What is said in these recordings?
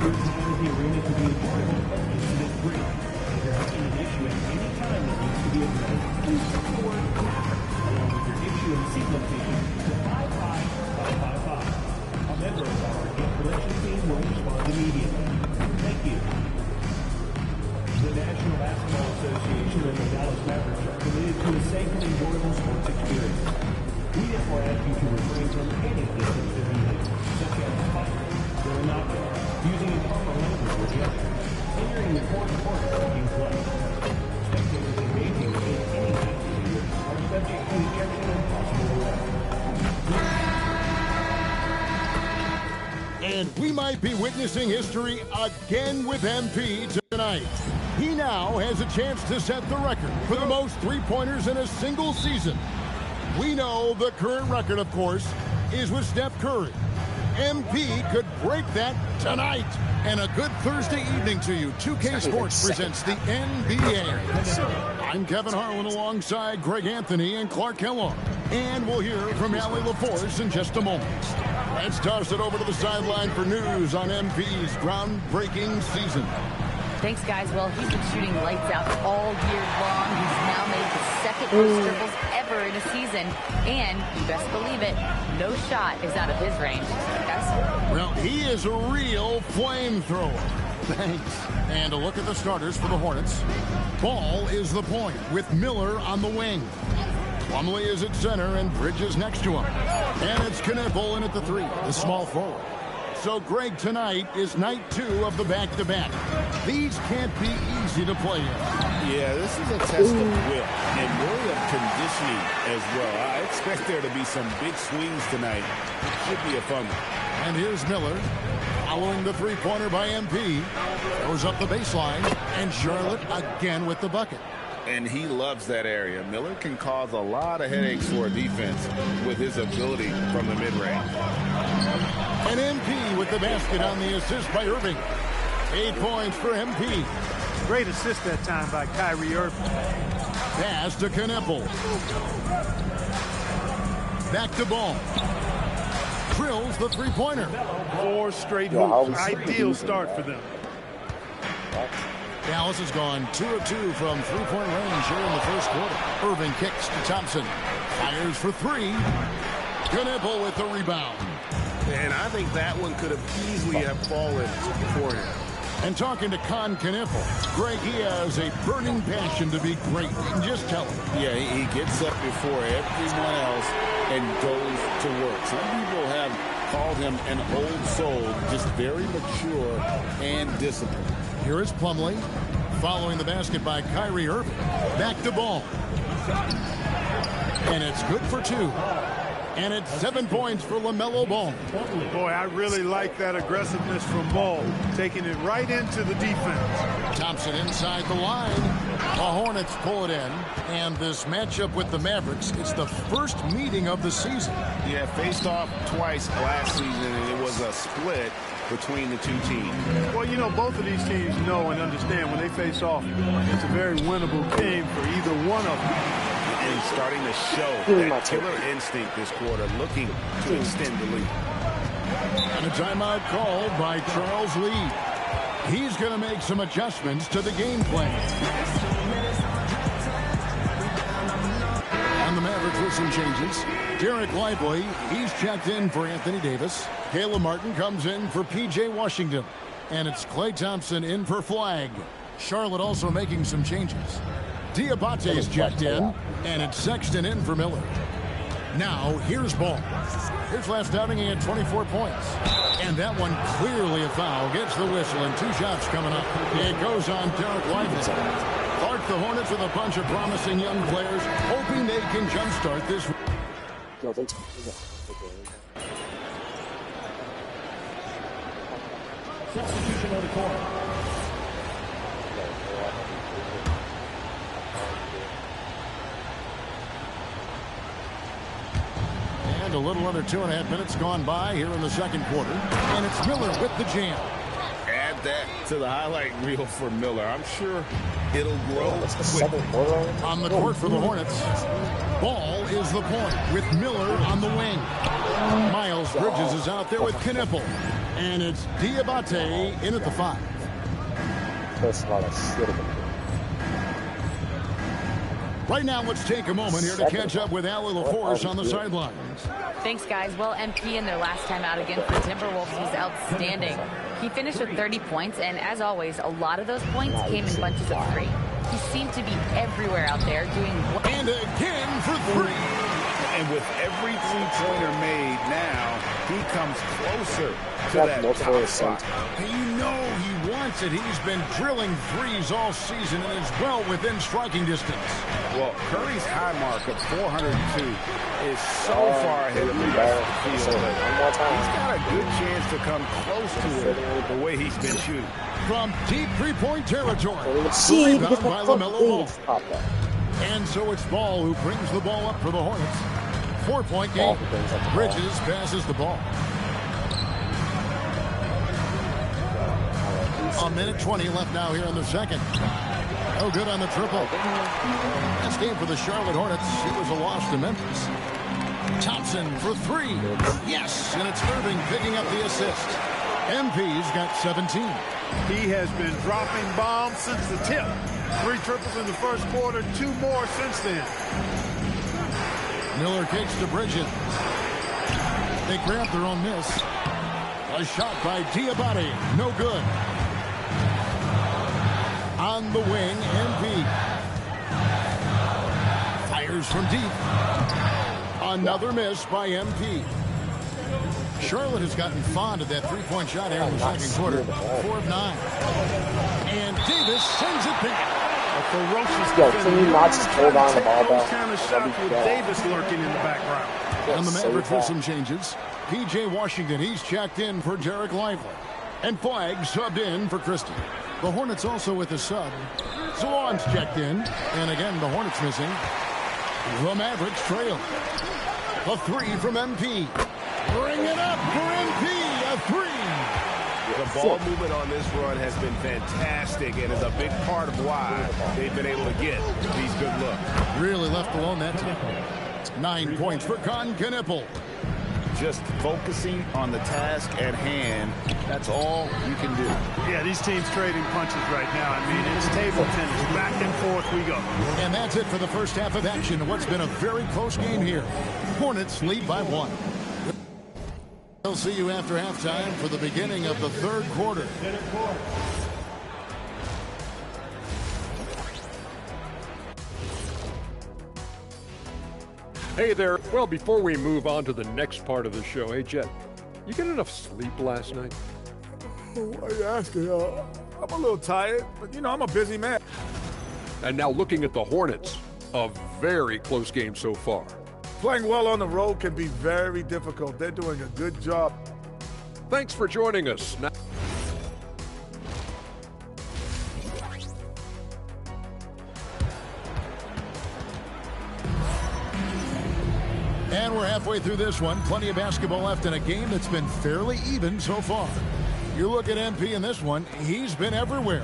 Your time at the arena to be enjoyable or incident-free. If you're having an issue at any time that needs to be addressed, please call the word Maverick along with your issue and seat location to 55555. A member of our gift collection team will respond immediately. Thank you. The National Basketball Association and the Dallas Mavericks are committed to a safe and enjoyable sports experience. We therefore ask you to refrain from any disobedience, such as fighting, throwing knockouts, using improper language with the others, hindering the court reporter taking place. Spectators engaging in any activity are subject to ejection and possible arrest. And we might be witnessing history again with MP tonight. He now has a chance to set the record for the most three-pointers in a single season. We know the current record, of course, is with Steph Curry. MP could break that tonight. And a good Thursday evening to you. 2K Sports presents the NBA. I'm Kevin Harlan alongside Greg Anthony and Clark Kellogg. And we'll hear from Allie LaForce in just a moment. Let's toss it over to the sideline for news on MP's groundbreaking season. Thanks, guys. Well, he's been shooting lights out all year long. He's now made the second most dribbles ever in a season. And, you best believe it, no shot is out of his range. Guys? Well, he is a real flamethrower. Thanks. And a look at the starters for the Hornets. Ball is the point with Miller on the wing. Plumlee is at center and Bridges next to him. And it's Knipple in at the three, the small forward. So, Greg, tonight is night 2 of the back-to-back. These can't be easy to play in. Yeah, this is a test of will and really of conditioning as well. I expect there to be some big swings tonight. Should be a fun one. And here's Miller, following the three-pointer by MP. Goes up the baseline, and Charlotte again with the bucket. And he loves that area. Miller can cause a lot of headaches for a defense with his ability from the mid-range. And MP with the basket on the assist by Irving. 8 points for MP. Great assist that time by Kyrie Irving. Pass to Knipple. Back to Ball. Drills the three-pointer. 4 straight hoops. Ideal start for them. Dallas has gone 2 of 2 from three-point range here in the first quarter. Irving kicks to Thompson. Fires for 3. Knipple with the rebound. And I think that one could have easily have fallen for him. And talking to Con Knipple, Greg, he has a burning passion to be great. You can just tell him. Yeah, he gets up before everyone else and goes to work. Some people have called him an old soul, just very mature and disciplined. Here is Plumlee, following the basket by Kyrie Irving. Back to Ball. And it's good for 2. And it's 7 points for LaMelo Ball. Boy, I really like that aggressiveness from Ball, taking it right into the defense. Thompson inside the line. The Hornets pull it in. And this matchup with the Mavericks, it's the first meeting of the season. Yeah, faced off twice last season, and it was a split between the two teams. Well, you know, both of these teams know and understand when they face off, it's a very winnable game for either one of them. And starting to show that killer instinct this quarter, looking to extend the lead. And a timeout called by Charles Lee. He's going to make some adjustments to the game plan. And the Mavericks with some changes. Derek Lively, he's checked in for Anthony Davis. Caleb Martin comes in for P.J. Washington. And it's Klay Thompson in for Flagg. Charlotte also making some changes. Diabate's checked in, and it's Sexton in for Miller. Now, here's Ball. His last outing, he had 24 points. And that one clearly a foul. Gets the whistle, and 2 shots coming up. It goes on Derek Lively. Clark, the Hornets with a bunch of promising young players, hoping they can jumpstart this. Substitution on the court. A little under 2.5 minutes gone by here in the second quarter. And it's Miller with the jam. Add that to the highlight reel for Miller. I'm sure it'll grow quickly. On the court for the Hornets. Ball is the point with Miller on the wing. Miles Bridges is out there with Knipple. And it's Diabate in at the 5. Right now, let's take a moment here to catch up with Allie LaForce on the sidelines. Thanks, guys. Well, MP in their last time out against the Timberwolves was outstanding. He finished with 30 points, and as always, a lot of those points came in bunches of 3. He seemed to be everywhere out there doing what... And again for 3. And with every three-pointer made now, he comes closer to that top spot. You know he wants it. He's been drilling threes all season and is well within striking distance. Well, Curry's high mark of 402 is so far ahead of the rest of the field. He's got a good chance to come close to it the way he's been shooting. From deep three-point territory. See, because by my LaMelo phone Ball. popped up. And so it's Ball who brings the ball up for the Hornets. 4-point game. Bridges passes the ball. A minute 20 left now here in the second. No good on the triple. That's game for the Charlotte Hornets. It was a loss to Memphis. Thompson for 3. Yes, and it's Irving picking up the assist. MP's got 17. He has been dropping bombs since the tip. 3 triples in the first quarter, 2 more since then. Miller kicks to Bridges. They grab their own miss. A shot by Diabate. No good. On the wing, MP. Fires from deep. Another miss by MP. Charlotte has gotten fond of that three-point shot here in the second quarter. 4 of 9. And Davis sends it back. A ferocious Yo, can you not just hold on the ball, those though? kind of shots with Davis lurking in the background. And the Mavericks with some changes. P.J. Washington, he's checked in for Derek Lively. And Flagg subbed in for Christie. The Hornets also with a sub. Salon's checked in. And again, the Hornets missing. The Mavericks trail. A 3 from MP. Bring it up for MP. A 3. The ball movement on this run has been fantastic and is a big part of why they've been able to get these good looks. Really left alone that time. 9 points for Con Knipple. Just focusing on the task at hand, that's all you can do. Yeah, these teams trading punches right now. I mean, it's table tennis. Back and forth we go. And that's it for the first half of action in what's been a very close game here. Hornets lead by 1. We'll see you after halftime for the beginning of the third quarter. Hey there. Well, before we move on to the next part of the show, hey, Jet, you get enough sleep last night? Why are you asking? I'm a little tired, but, I'm a busy man. And now looking at the Hornets, a very close game so far. Playing well on the road can be very difficult. They're doing a good job. Thanks for joining us. Now And we're halfway through this one. Plenty of basketball left in a game that's been fairly even so far. You look at MP in this one, he's been everywhere.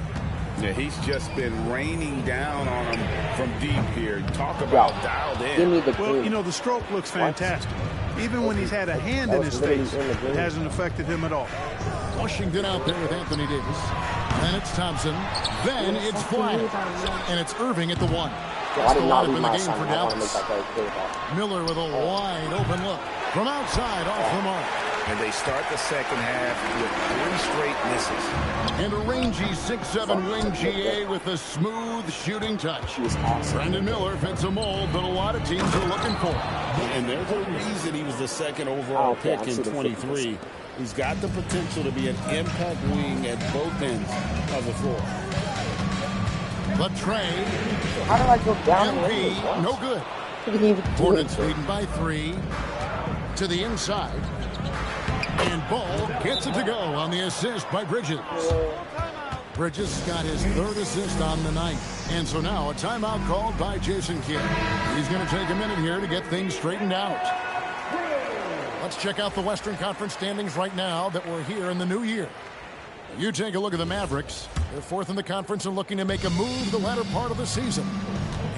Yeah, he's just been raining down on him from deep here. Talk about dialed in. Give me the green. Well, the stroke looks fantastic. Even when he's had a hand in his face, it hasn't affected him at all. Washington out there with Anthony Davis. Then it's Thompson. Then it's Flagg. And it's Irving at the 1. I did not Up read in the my game for assignment. I want to make Dallas. that very clear about. Miller with a wide open look. From outside, off the mark. And they start the second half with 3 straight misses. And a rangy 6'7" wing GA with a smooth shooting touch. He was awesome. Brandon Miller fits a mold that a lot of teams are looking for. And there's a reason he was the second overall Okay, pick I'm in seeing the 23. He's got the potential to be an impact wing at both ends of the floor. Latrey, How did I go down? MP, no good. He didn't even do Hornets anything. leading by 3 to the inside. And Ball gets it to go on the assist by Bridges. Bridges got his 3rd assist on the night. And so now a timeout called by Jason Kidd. He's going to take a minute here to get things straightened out. Let's check out the Western Conference standings right now that we're here in the new year. You take a look at the Mavericks. They're 4th in the conference and looking to make a move the latter part of the season.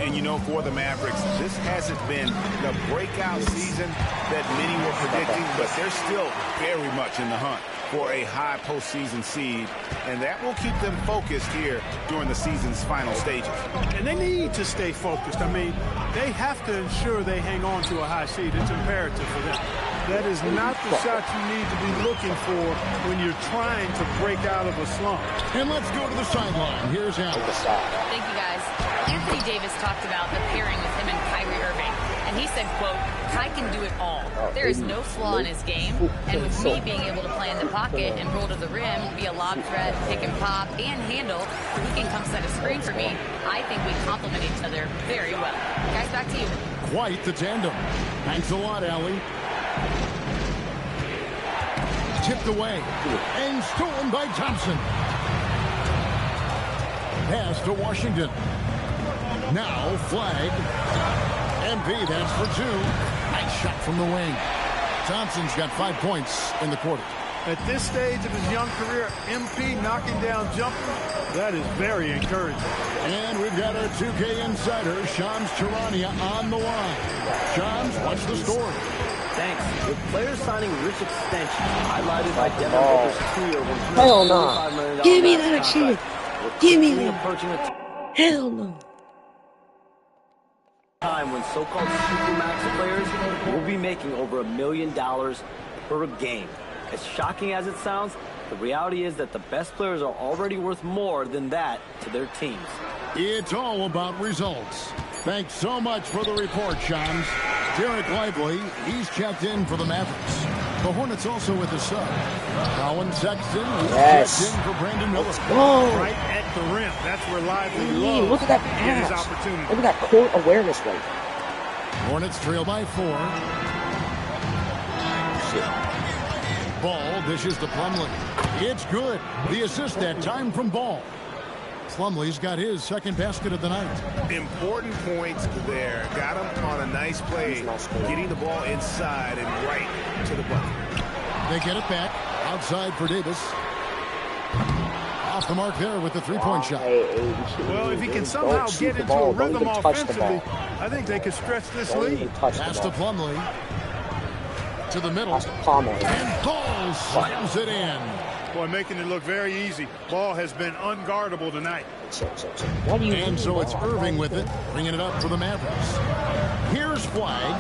And, you know, for the Mavericks, this hasn't been the breakout season that many were predicting, but they're still very much in the hunt for a high postseason seed, and that will keep them focused here during the season's final stages. And they need to stay focused. I mean, they have to ensure they hang on to a high seed. It's imperative for them. That is not the shot you need to be looking for when you're trying to break out of a slump. And let's go to the sideline. Here's Allen. Thank you, guys. Anthony Davis talked about the pairing with him and Kyrie Irving, and he said, quote, "Kai can do it all. There is no flaw in his game, and with me being able to play in the pocket and roll to the rim, be a lob threat, pick and pop, and handle, he can come set a screen for me. I think we complement each other very well." Guys, back to you. Quite the tandem. Thanks a lot, Allie. Tipped away and stolen by Thompson. Pass to Washington. Now flag. MP, that's for two. Nice shot from the wing. Thompson's got 5 points in the quarter. At this stage of his young career, MP knocking down jumpers, that is very encouraging. And we've got our 2K insider, Shams Charania, on the line. Shams, what's the story? Thanks. With players signing rich extensions, highlighted by Devin Booker's 2-year Hell no. Give me that shit. Give me that. Approaching a Hell no. time when so-called supermax players will be making over $1 million per game. As shocking as it sounds, the reality is that the best players are already worth more than that to their teams. It's all about results. Thanks so much for the report, Shams. Derek Lively, he's checked in for the Mavericks. The Hornets also with a sub. Colin Sexton, he's checked in for Brandon Miller. Right at the rim. That's where Lively loves. Look at that to get his pass. opportunity. Look at that court awareness rate. Hornets trail by 4. Ball dishes to Plumlee. It's good. The assist that time from Ball. Plumlee's got his second basket of the night. Important points there. Got him on a nice play, getting the ball inside and right to the bucket. They get it back. Outside for Davis. Off the mark there with the three-point shot. Well, if he can somehow get into a rhythm offensively, I think they could stretch this lead. Pass to Plumlee. To the middle. And Ball slams it in. Boy, making it look very easy. Ball has been unguardable tonight. And so it's Irving with it, bringing it up for the Mavericks. Here's flag.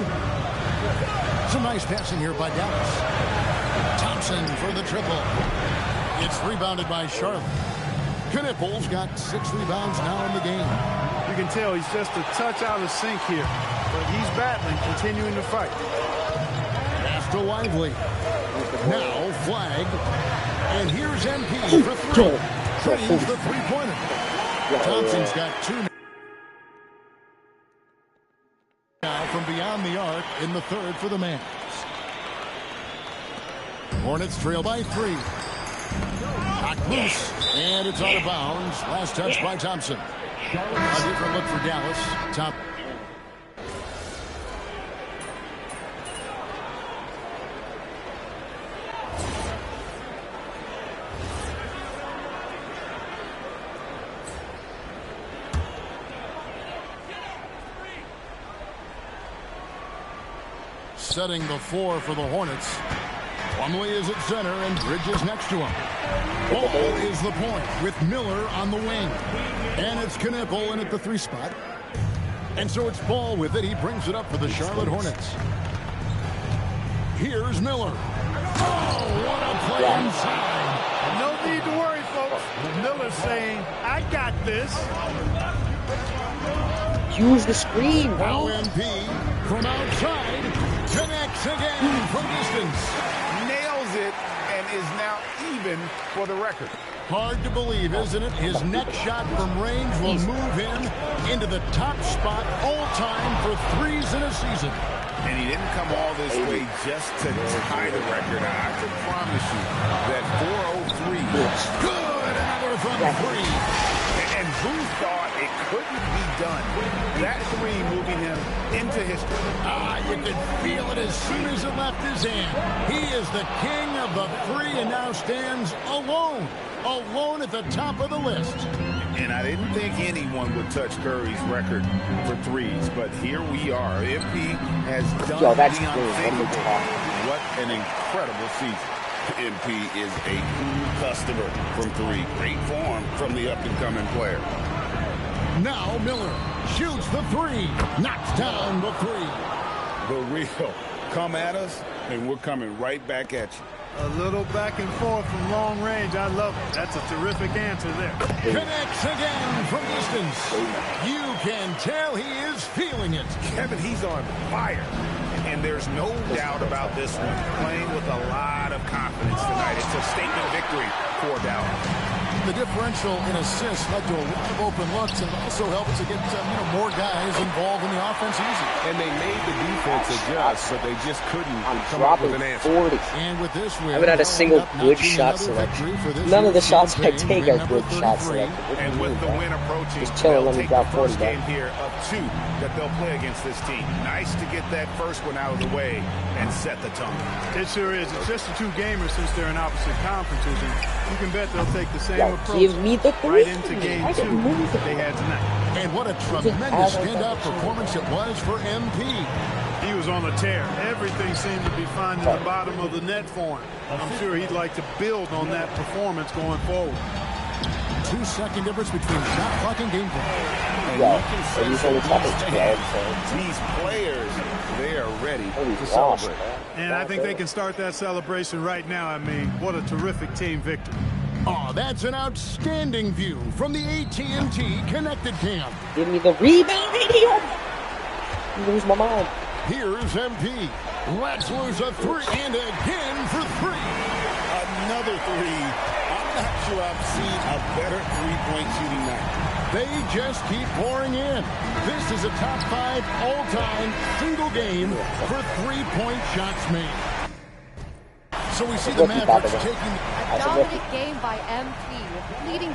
Some nice passing here by Dallas. Thompson for the triple. It's rebounded by Charlotte. Knippel's got 6 rebounds now in the game. You can tell he's just a touch out of sync here, but he's battling, continuing to fight. Pass to Lively. Now flag. And here's MP for 3. Drains the three-pointer. Thompson's got 2 now from beyond the arc in the third for the Mavs. Hornets trail by 3. Knocked loose, and it's out of bounds. Last touch by Thompson. A different look for Dallas. Top. Setting the 4 for the Hornets. Plumlee is at center and Bridges next to him. Ball is the point with Miller on the wing. And it's Knippel in at the 3 spot. And so it's Ball with it. He brings it up for the Charlotte Hornets. Here's Miller. Oh, what a play inside. No need to worry, folks. Miller's saying, I got this. Use the screen, Now bro. MP from outside. Connects again from distance. Nails it and is now even for the record. Hard to believe, isn't it? His next shot from range will move him into the top spot all time for 3s in a season. And he didn't come all this way just to tie the record. I can promise you that 403. Good, another from 3. And who thought it couldn't be done? That three moving him into history. You could feel it as soon as it left his hand. He is the king of the three and now stands alone at the top of the list. And I didn't think anyone would touch Curry's record for threes, but here we are. MP has done the unthinkable. What an incredible season. MP is a cool customer from three. Great form from the up-and-coming player. Now Miller shoots the three, knocks down the three. The real. Come at us, and we're coming right back at you. A little back and forth from long range. I love it. That's a terrific answer there. Connects again from distance. You can tell he is feeling it. Kevin, he's on fire. And there's no doubt about this one. Playing with a lot of confidence tonight. It's a statement victory for Dallas. The differential in assists led to a lot of open looks and also helped to get more guys involved in the offense easy. And they made the defense adjust, but they just couldn't come up with an answer. 40. And with this win, I haven't had a single good shot selection. None of the shots I take are good shot selection. And with the win approaching, just chilling they'll when we take got the 40 first game here of 2 that they'll play against this team. Nice to get that first one out of the way and set the tone. It sure is. It's just a 2-gamer since they're in opposite conferences, and you can bet they'll take the same approach give me the right into game 2 that they had tonight. And what a tremendous standout performance it was for MP. He was on a tear. Everything seemed to be finding the bottom of the net for him. I'm sure he'd like to build on that performance going forward. 2-second difference between shot clock and game clock. These players, they are ready to celebrate. And I think they can start that celebration right now. I mean, what a terrific team victory. Oh, that's an outstanding view from the AT&T Connected Cam. Give me the rebound right here. Lose my mind. Here's MP. Let's lose a three, and again for three. Another three. I'm not sure I've seen a better three-point shooting night. They just keep pouring in. This is a top 5 all-time single game for three-point shots made. So we see the Mavericks taking a dominant game by MP, leading.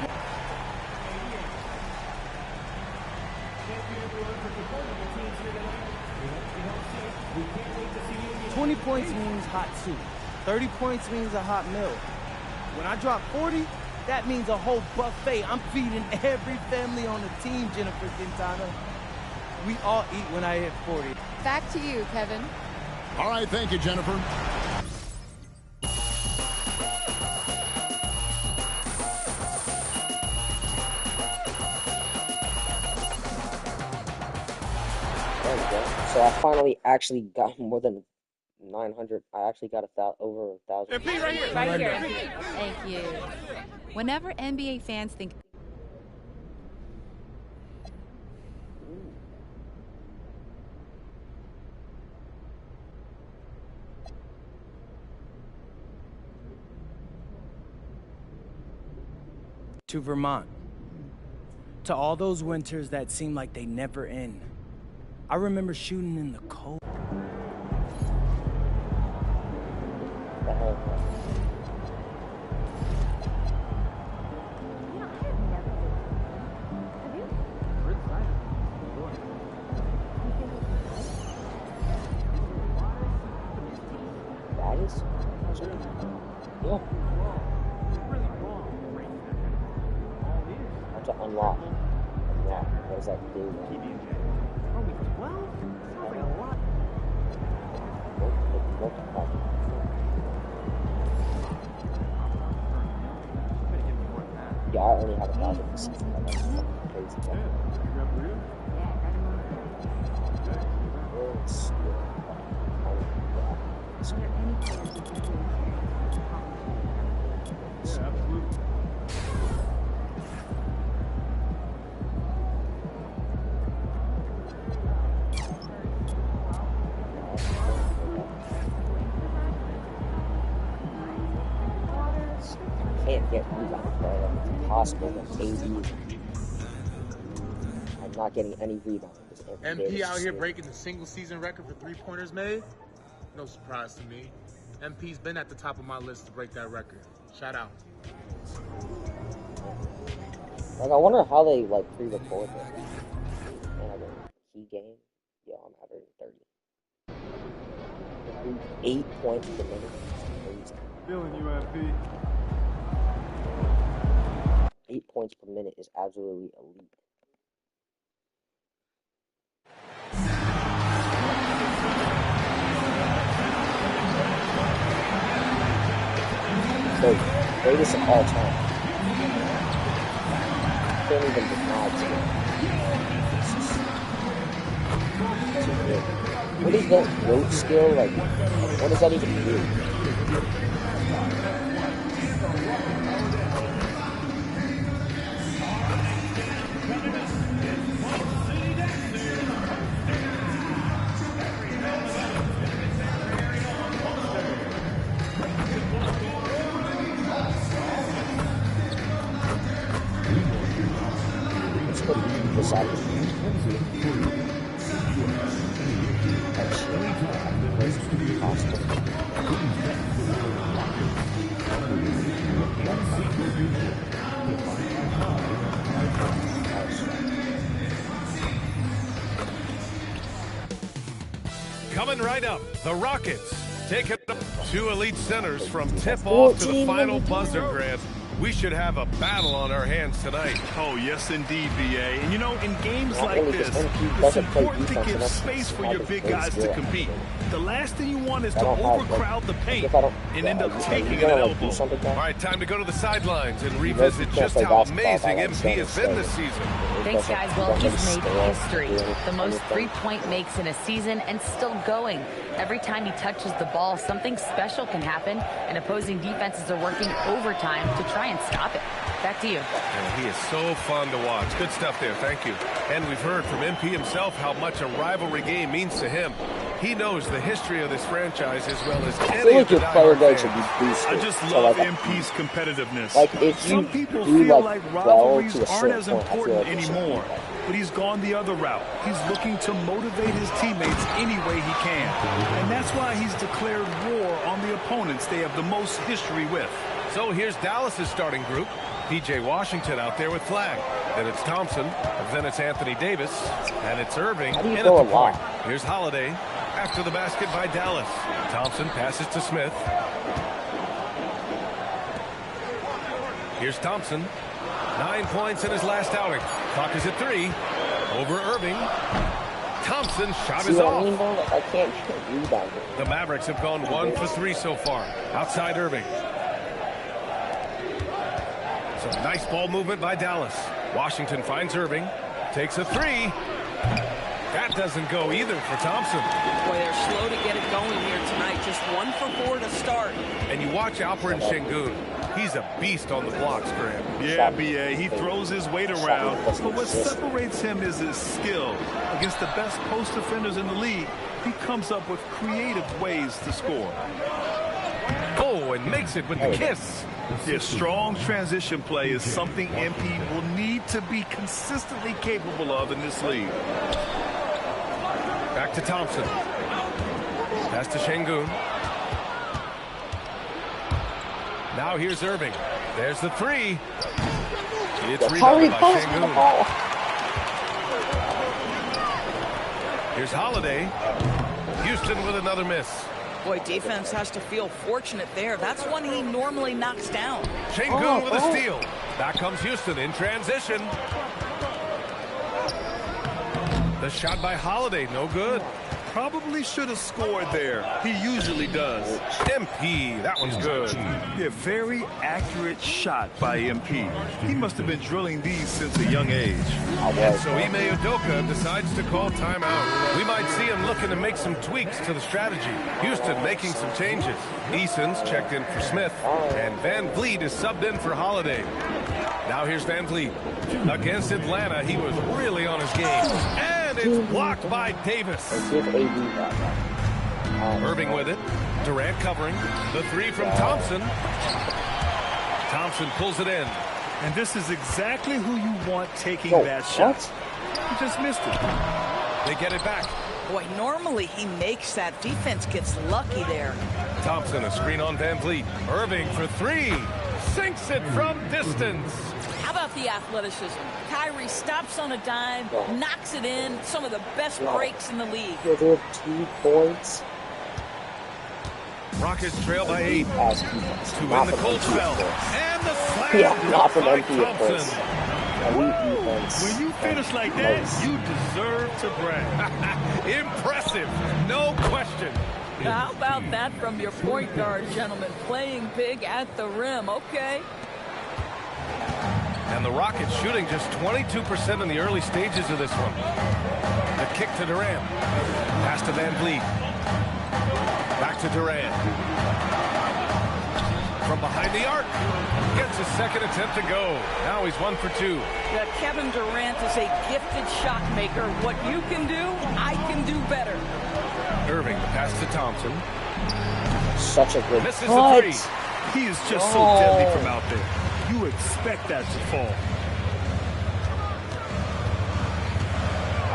20 points means hot soup. 30 points means a hot meal. When I drop 40, that means a whole buffet. I'm feeding every family on the team, Jennifer Quintana. We all eat when I hit 40. Back to you, Kevin. All right, thank you, Jennifer. There we go. So I finally actually got more than 900. I actually got over 1,000. Right here. Right here. Thank you. Whenever NBA fans think to Vermont, to all those winters that seem like they never end. I remember shooting in the cold. That is, yeah. To unlock. What does that do? Are we 12? Sounds like a lot. Yeah, I only have 1,000 this season. That's crazy. Can't get rebounds, bro. It's impossible with AD. I'm not getting any rebounds. MP out here breaking the single season record for three-pointers made. No surprise to me. MP's been at the top of my list to break that record. Shout out. Like, I wonder how they, like, pre-record it. And like a key game. Yo, I'm averaging 30. 8 points per minute. Feeling you, MP. 8 points per minute is absolutely elite. So, greatest of all time. Can't even deny to it. What is that road skill? Like, what does that even do? Coming right up, the Rockets take it up. 2 elite centers from tip-off to the final buzzer, Grant. We should have a battle on our hands tonight. Oh, yes, indeed, BA. And, you know, in games like this, it's important to give space for your big guys to compete. The last thing you want is to overcrowd the paint and end up taking an elbow. All right, time to go to the sidelines and revisit just how amazing MP has been this season. Thanks, guys. Well, he's made history. The most three-point makes in a season and still going. Every time he touches the ball, something special can happen, and opposing defenses are working overtime to try and stop it. Back to you. And he is so fun to watch. Good stuff there. Thank you. And we've heard from MP himself how much a rivalry game means to him. He knows the history of this franchise as well as any of the fans. I just love MP's competitiveness. Like, if some people feel like rivalries aren't as important anymore, but he's gone the other route. He's looking to motivate his teammates any way he can. And that's why he's declared war on the opponents they have the most history with. So here's Dallas's starting group. P.J. Washington out there with flag. Then it's Thompson. Then it's Anthony Davis. And it's Irving in at the point. Here's Holiday after the basket by Dallas. Thompson passes to Smith. Here's Thompson. 9 points in his last outing. Clock is at 3. Over Irving. Thompson shot is off. I can't rebound it. The Mavericks have gone 1 for 3 so far. Outside Irving. So nice ball movement by Dallas. Washington finds Irving. Takes a 3. That doesn't go either for Thompson. Boy, they're slow to get it going here tonight. Just 1 for 4 to start. And you watch Alperen Sengun. He's a beast on the blocks, Graham. Yeah, BA. He throws his weight around. But what separates him is his skill. Against the best post defenders in the league, he comes up with creative ways to score. Oh, and makes it with the kiss. Yeah, strong transition play is something MP will need to be consistently capable of in this league. Back to Thompson. Pass to Sengun. Now here's Irving. There's the 3. It's rebounded by Sengun. Here's Holiday. Houston with another miss. Boy, defense has to feel fortunate there. That's one he normally knocks down. Sengun with a steal. Back comes Houston in transition. The shot by Holiday, no good. Probably should have scored there. He usually does. MP, that one's good. Yeah, very accurate shot by MP. He must have been drilling these since a young age. And so Ime Udoka decides to call timeout. We might see him looking to make some tweaks to the strategy. Houston making some changes. Eason's checked in for Smith, and Van Vliet is subbed in for Holiday. Now here's Van Vliet. Against Atlanta, he was really on his game. And it's blocked by Davis. Irving with it. Durant covering. The 3 from Thompson. Thompson pulls it in. And this is exactly who you want taking that shot. He just missed it. They get it back. Boy, normally he makes that. Defense gets lucky there. Thompson, a screen on Van Vliet. Irving for 3. Sinks it from distance. How about the athleticism. Kyrie stops on a dime, knocks it in. Some of the best breaks in the league. Yeah, they have 2 points. Rockets trail by 8 to win the cold spell. And the slam Yeah, not from by MP, of course. Thompson. Elite defense. When you finish like that, you deserve to brag. Impressive, no question. How about that from your point guard, gentlemen? Playing big at the rim. Okay. And the Rockets shooting just 22% in the early stages of this one. The kick to Durant. Pass to Van Vliet. Back to Durant. From behind the arc. Gets his second attempt to go. Now he's 1 for 2. Yeah, Kevin Durant is a gifted shot maker. What you can do, I can do better. Irving, pass to Thompson. Such a good Misses cut. the 3. He is just so deadly from out there. You expect that to fall.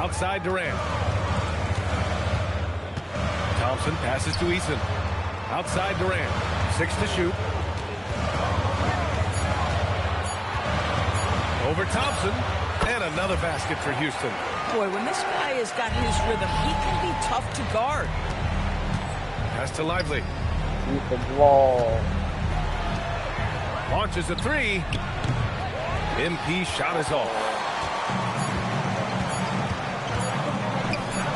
Outside Durant. Thompson passes to Eason. Outside Durant. 6 to shoot. Over Thompson. And another basket for Houston. Boy, when this guy has got his rhythm, he can be tough to guard. Pass to Lively. Keep the ball. Launches a 3. MP shot is off.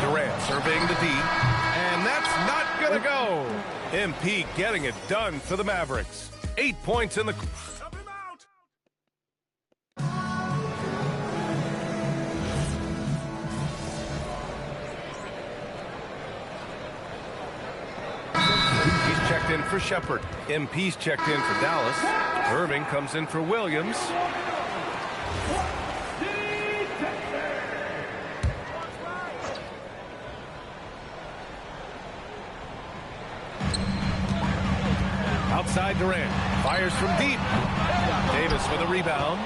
Durant surveying the D. And that's not going to go. MP getting it done for the Mavericks. 8 points in the... He's checked in for Shepard. MP's checked in for Dallas. Irving comes in for Williams. Outside Durant. Fires from deep. Davis with a rebound.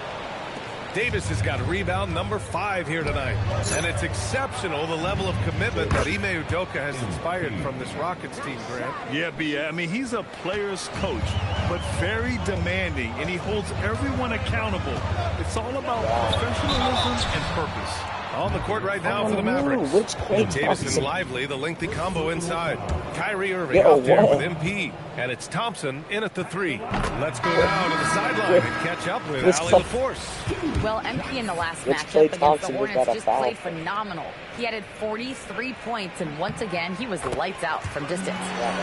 Davis has got rebound number 5 here tonight. And it's exceptional, the level of commitment that Ime Udoka has inspired from this Rockets team, Grant. Yeah, B. I mean, he's a player's coach, but very demanding, and he holds everyone accountable. It's all about professionalism and purpose. On the court right now for the Mavericks. Davis and Lively, the lengthy combo inside. Kyrie Irving out there with MP. And it's Thompson in at the 3. Let's go down to the sideline and catch up with Allie LaForce. Well, MP in the last matchup against the Hornets just played phenomenal. He added 43 points, and once again, he was lights out from distance.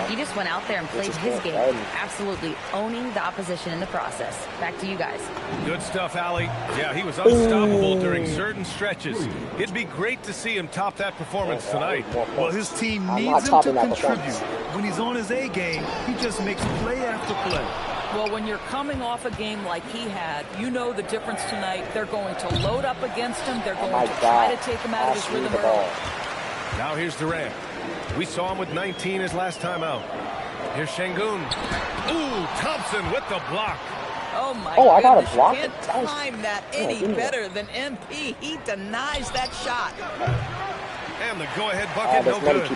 He just went out there and played his game, absolutely owning the opposition in the process. Back to you guys. Good stuff, Allie. Yeah, he was unstoppable during certain stretches. It'd be great to see him top that performance tonight. Well, his team needs him to contribute. When he's on his A game, he just makes play after play. Well, when you're coming off a game like he had, you know the difference tonight. They're going to load up against him. They're going to try to take him out of his rhythm early. Now here's Durant. We saw him with 19 his last time out. Here's Şengün. Ooh, Thompson with the block. Oh, my I got goodness. a block. You can't time that any better than MP. He denies that shot. And the go-ahead bucket, no good.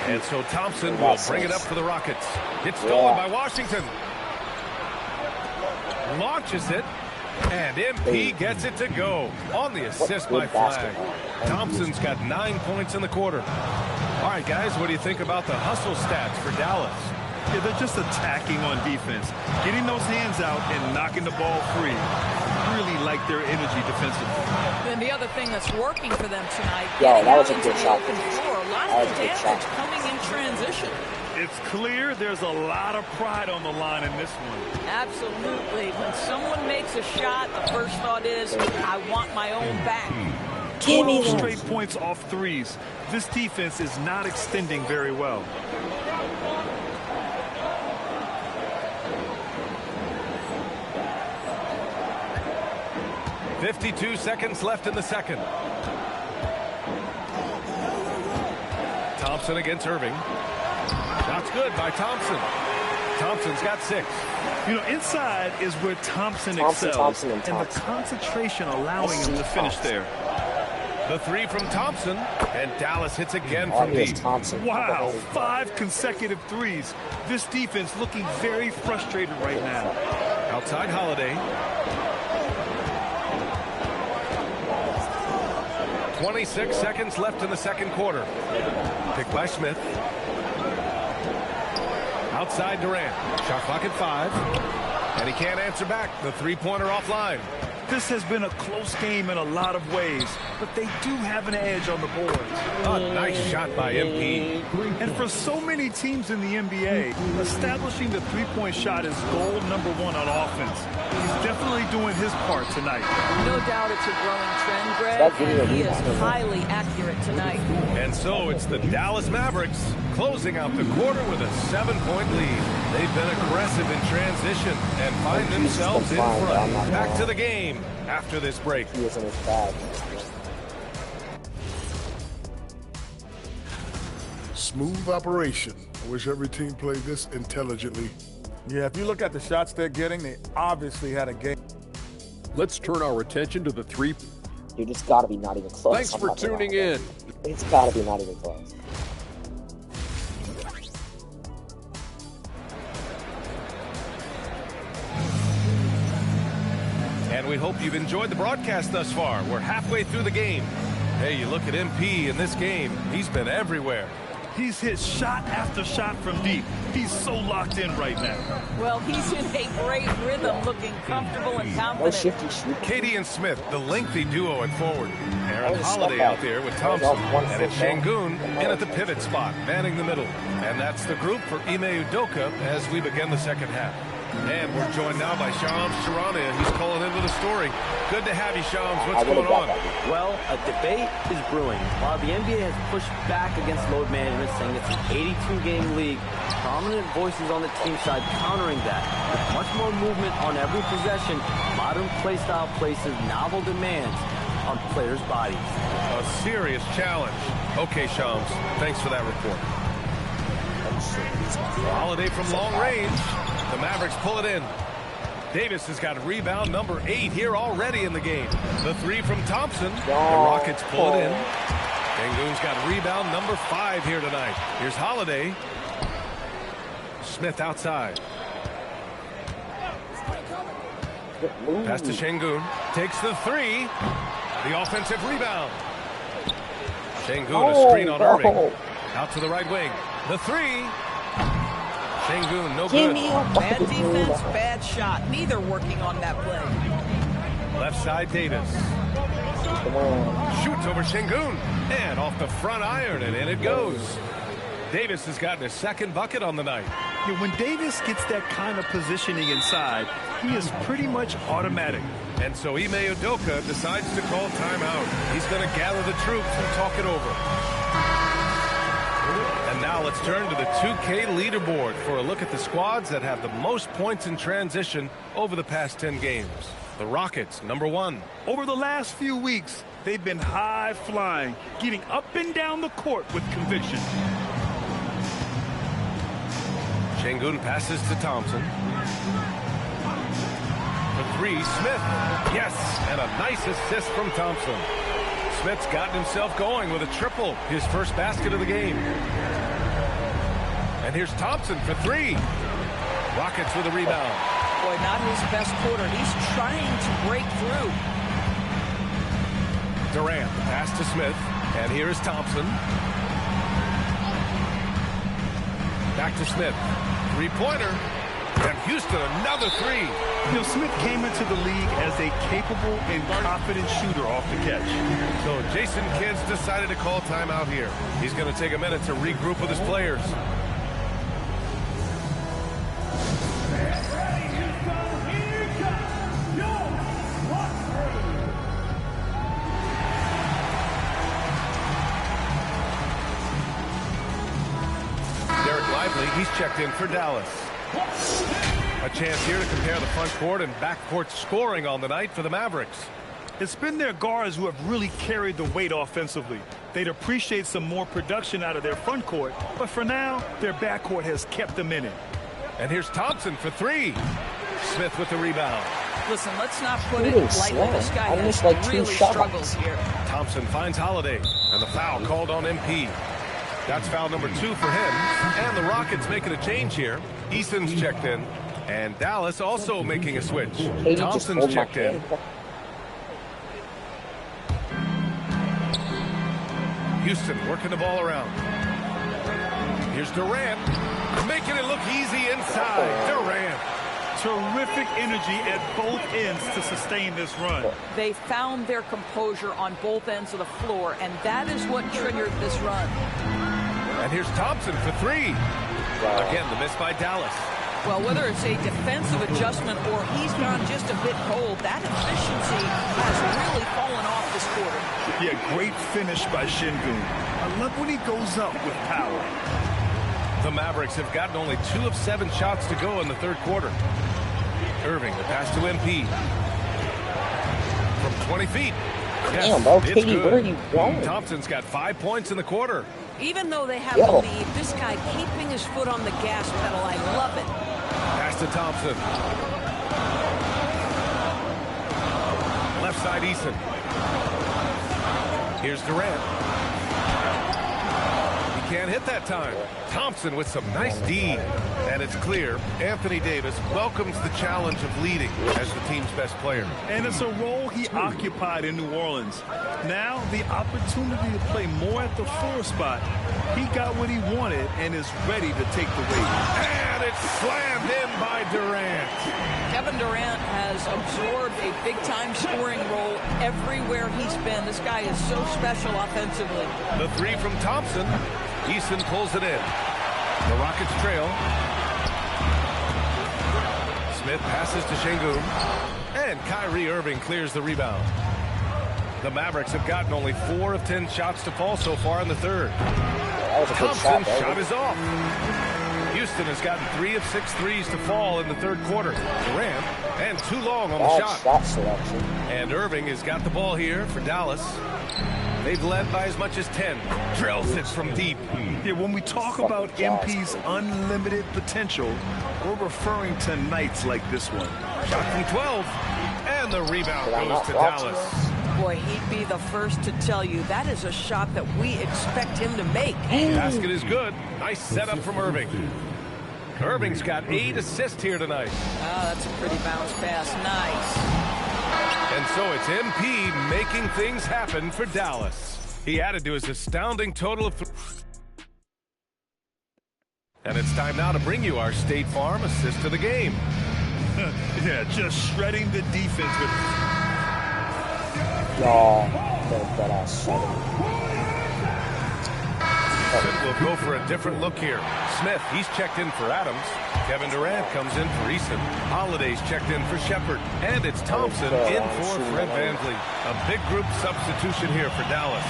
And so Thompson will bring it up for the Rockets. It's stolen by Washington. Launches it. And MP gets it to go on the assist by Flag. Thompson's got 9 points in the quarter. All right, guys, what do you think about the hustle stats for Dallas? Yeah, they're just attacking on defense. Getting those hands out and knocking the ball free. Really like their energy defensively. And the other thing that's working for them tonight, Yeah, getting that was out a into good the shot. open floor. A lot That of was the a good damage shot. coming in transition. It's clear there's a lot of pride on the line in this one. Absolutely. When someone makes a shot, the first thought is, I want my own back. 12 straight points off threes. This defense is not extending very well. .52 seconds left in the second. Thompson against Irving. Shot's good by Thompson. Thompson's got 6. You know, inside is where Thompson excels, and the concentration allowing him to finish there. The 3 from Thompson, and Dallas hits again from deep. Wow, 5 consecutive threes. This defense looking very frustrated right now. Outside Holiday. 26 seconds left in the second quarter. Picked by Smith. Outside Durant. Shot clock at 5. And he can't answer back. The three-pointer offline. This has been a close game in a lot of ways, but they do have an edge on the boards. A nice shot by MP. And for so many teams in the NBA, establishing the three-point shot is goal number 1 on offense. He's definitely doing his part tonight. No doubt it's a growing trend, Greg, and he is highly accurate tonight. And so it's the Dallas Mavericks closing out the quarter with a 7-point lead. They've been aggressive in transition and find themselves in front. Back to the game after this break. He is in his bag. Smooth operation. I wish every team played this intelligently. Yeah, if you look at the shots they're getting, they obviously had a game. Let's turn our attention to the three. Dude, it's gotta be not even close. Thanks for tuning in. It's gotta be not even close. And we hope you've enjoyed the broadcast thus far. We're halfway through the game. Hey, you look at MP in this game. He's been everywhere. He's hit shot after shot from deep. He's so locked in right now. Well, he's in a great rhythm, looking comfortable and confident. Katie and Smith, the lengthy duo at forward. Aaron Holiday out there with Thompson. And it's Şengün in at the pivot spot, manning the middle. And that's the group for Ime Udoka as we begin the second half. And we're joined now by Shams Charania. He's calling into the story. Good to have you, Shams. What's going on? Well, a debate is brewing. While the NBA has pushed back against load management, saying it's an 82-game league, prominent voices on the team side countering that. With much more movement on every possession, modern play style places novel demands on players' bodies. A serious challenge. Okay, Shams. Thanks for that report. Holiday from long range. The Mavericks pull it in. Davis has got rebound number 8 here already in the game. The 3 from Thompson. The Rockets pull it in. Şengün's got rebound number 5 here tonight. Here's Holiday. Smith outside. Pass to Şengün. Takes the 3. The offensive rebound. Şengün, a screen on Irving. Out to the right wing. The 3. Şengün, no good. Bad defense, bad shot. Neither working on that play. Left side, Davis. Shoots over Şengün. And off the front iron, and in it goes. Davis has gotten his second bucket on the night. Yeah, when Davis gets that kind of positioning inside, he is pretty much automatic. And so Ime Udoka decides to call timeout. He's going to gather the troops and talk it over. And now let's turn to the 2K leaderboard for a look at the squads that have the most points in transition over the past 10 games. The Rockets, number 1. Over the last few weeks, they've been high-flying, getting up and down the court with conviction. Şengün passes to Thompson. For 3, Smith. Yes, and a nice assist from Thompson. Smith's gotten himself going with a triple, his first basket of the game. And here's Thompson for 3. Rockets with a rebound. Boy, not his best quarter. He's trying to break through. Durant, pass to Smith. And here is Thompson. Back to Smith. Three-pointer. And Houston, another 3. You know, Smith came into the league as a capable and confident shooter off the catch. So Jason Kidd's decided to call timeout here. He's going to take a minute to regroup with his players. Derek Lively, he's checked in for Dallas. A chance here to compare the front court and backcourt scoring on the night for the Mavericks. It's been their guards who have really carried the weight offensively. They'd appreciate some more production out of their front court, but for now, their backcourt has kept them in it. And here's Thompson for 3. Smith with the rebound. Listen, let's not put it lightly. This guy has really struggles here. Thompson finds Holiday, and the foul called on MP. That's foul number 2 for him. And the Rockets making a change here. Eason's checked in. And Dallas also making a switch. Thompson's checked in. Houston working the ball around. Here's Durant, making it look easy inside. Durant. Terrific energy at both ends to sustain this run. They found their composure on both ends of the floor, and that is what triggered this run. And here's Thompson for three. Again, the miss by Dallas. Well, whether it's a defensive adjustment or he's gone just a bit cold, that efficiency has really fallen off this quarter. Yeah, great finish by Şengün. I love when he goes up with power. The Mavericks have gotten only 2 of 7 shots to go in the third quarter. Irving, the pass to MP. From 20 feet. Yes, damn, bro, it's Katie, where are you good. going? Thompson's got 5 points in the quarter. Even though they have the lead, this guy keeping his foot on the gas pedal, I love it. Pass to Thompson. Left side, Eason. Here's Durant. He can't hit that time. Thompson with some nice D. And it's clear Anthony Davis welcomes the challenge of leading as the team's best player. And it's a role he occupied in New Orleans. Now the opportunity to play more at the 4 spot. He got what he wanted and is ready to take the weight. And it's slammed in by Durant. Kevin Durant has absorbed a big-time scoring role everywhere he's been. This guy is so special offensively. The 3 from Thompson. Eason pulls it in. The Rockets trail. Smith passes to Şengün. And Kyrie Irving clears the rebound. The Mavericks have gotten only 4 of 10 shots to fall so far in the third. Thompson's shot is off. Houston has gotten 3 of 6 threes to fall in the third quarter. Durant, and too long on the shot. And Irving has got the ball here for Dallas. They've led by as much as 10. Drills it from deep. Yeah, when we talk about MP's unlimited potential, we're referring to nights like this one. Shot from 12. And the rebound goes to Dallas. Boy, he'd be the first to tell you that is a shot that we expect him to make. The basket is good. Nice setup from Irving. Irving's got 8 assists here tonight. Oh, that's a pretty bounce pass. Nice. And so it's MP making things happen for Dallas. He added to his astounding total of... And it's time now to bring you our State Farm assist of the game. Yeah, just shredding the defense with... We'll go for a different look here. Smith, he's checked in for Adams. Kevin Durant comes in for Eason. Holiday's checked in for Shepard. And it's Thompson in for Fred VanVleet. A big group substitution here for Dallas.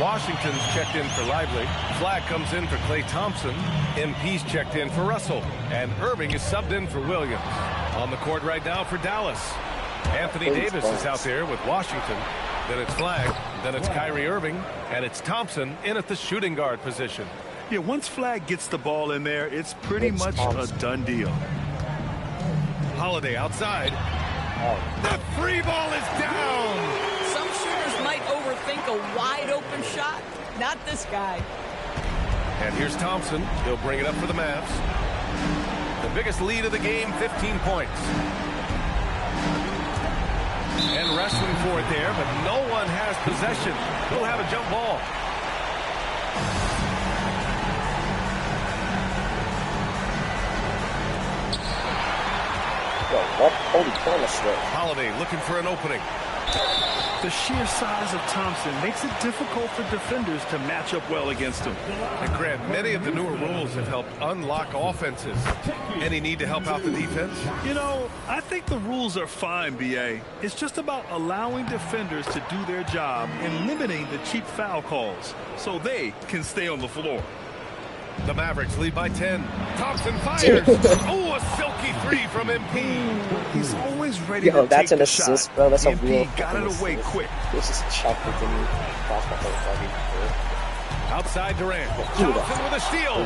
Washington's checked in for Lively. Flagg comes in for Klay Thompson. MP's checked in for Russell. And Irving is subbed in for Williams. On the court right now for Dallas. Anthony Davis is out there with Washington. Then it's Flagg. Then it's Kyrie Irving. And it's Thompson in at the shooting guard position. Yeah, once Flagg gets the ball in there, it's pretty much a done deal. Holiday outside. The free ball is down. Some shooters might overthink a wide open shot. Not this guy. And here's Thompson. He'll bring it up for the Mavs. The biggest lead of the game, 15 points. And wrestling for it there, but no one has possession. He'll have a jump ball. Holiday looking for an opening. The sheer size of Thompson makes it difficult for defenders to match up well against him. And Grant, many of the newer rules have helped unlock offenses. Any need to help out the defense? You know, I think the rules are fine, B.A. It's just about allowing defenders to do their job and limiting the cheap foul calls so they can stay on the floor. The Mavericks lead by 10. Thompson fires. Oh, a silky 3 from MP. He's always ready to take that's an the assist, shot. bro. That's a MP real got it away assist. quick. This is chocolate to me. Outside Durant. Thompson with a steal.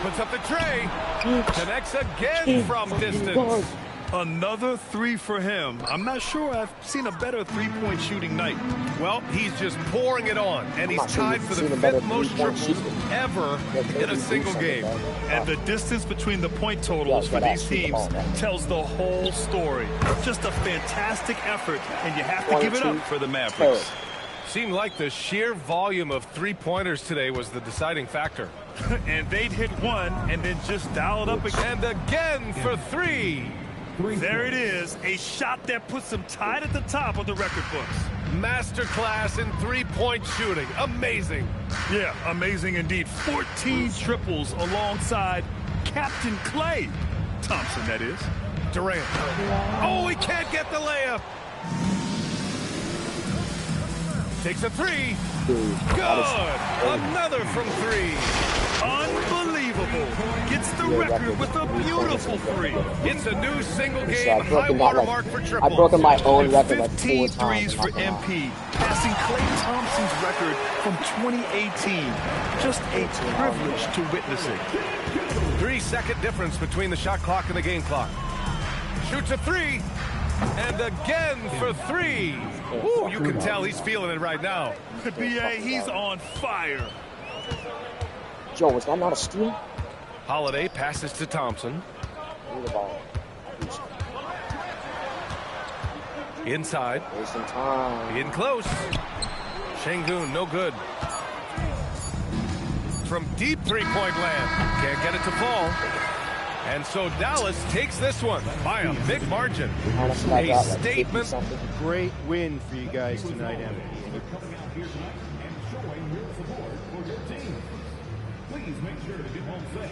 Puts up the tray. Connects again from distance. Another 3 for him. I'm not sure I've seen a better three-point shooting night. Well, he's just pouring it on, and he's tied for the 5th most triples ever in a single game. And the distance between the point totals for these teams tells the whole story. Just a fantastic effort, and you have to give it up for the Mavericks. Seemed like the sheer volume of three-pointers today was the deciding factor. And they'd hit one and then just dial it up again. And again for three. There it is, a shot that puts them tied at the top of the record books. Masterclass in three-point shooting. Amazing. Yeah, amazing indeed. 14 triples alongside Captain Klay Thompson, that is. Durant. Oh, he can't get the layup. Takes a three. Good. Another from three. Unbelievable. Gets the record with a beautiful three. It's a new single-game high-water mark for triples. I've broken my own record like 15 4 times. threes for MP, passing Klay Thompson's record from 2018. Just a privilege to witness it. 3-second difference between the shot clock and the game clock. Shoots a three. And again for three. Ooh, you can tell he's feeling it right now. BA, he's on fire. Joe, was that not a steal? Holiday passes to Thompson. The ball. Inside. Wasting time. In close. Şengün, no good. From deep three-point land. Can't get it to fall. And so Dallas takes this one by a big margin. A statement. Great win for you guys tonight, MP. Please make sure to get home safe.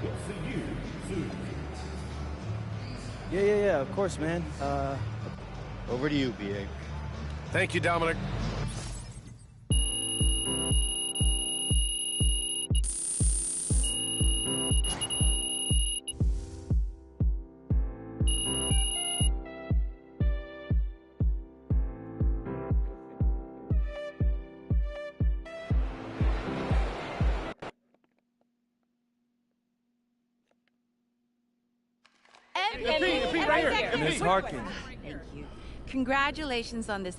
We'll see you soon. Yeah, of course, man. Over to you, BA. Thank you, Dominic. MP, right here. Miss Harkins. Thank you. Congratulations on this.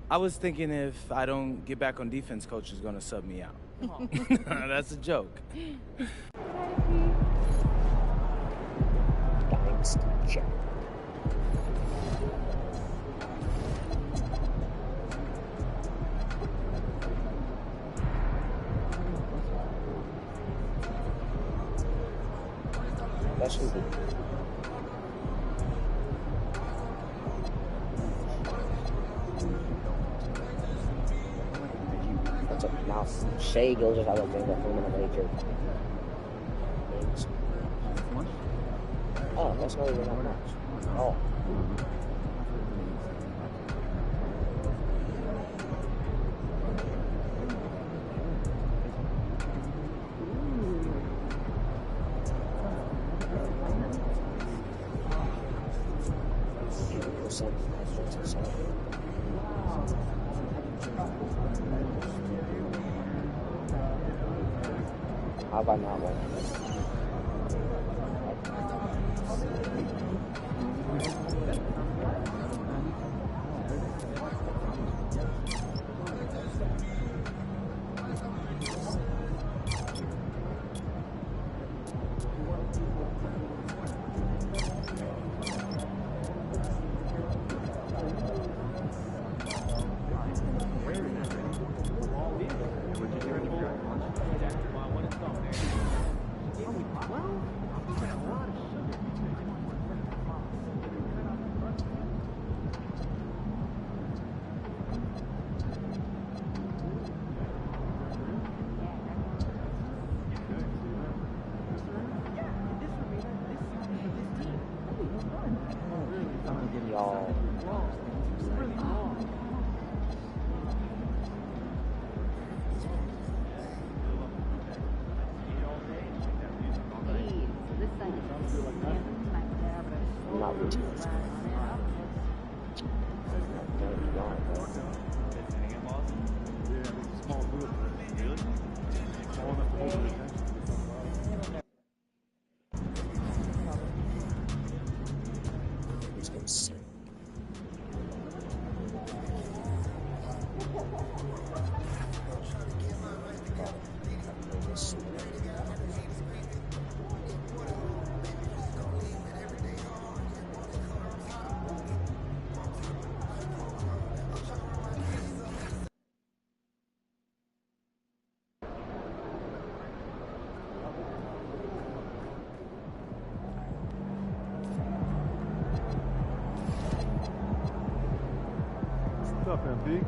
I was thinking if I don't get back on defense, coach is going to sub me out. That's a joke. Check. That should be. That's a mouse. Shea Gilgeous Alexander, home in a major. Oh, that's not even that much. Oh. How about not one? What's up, MP?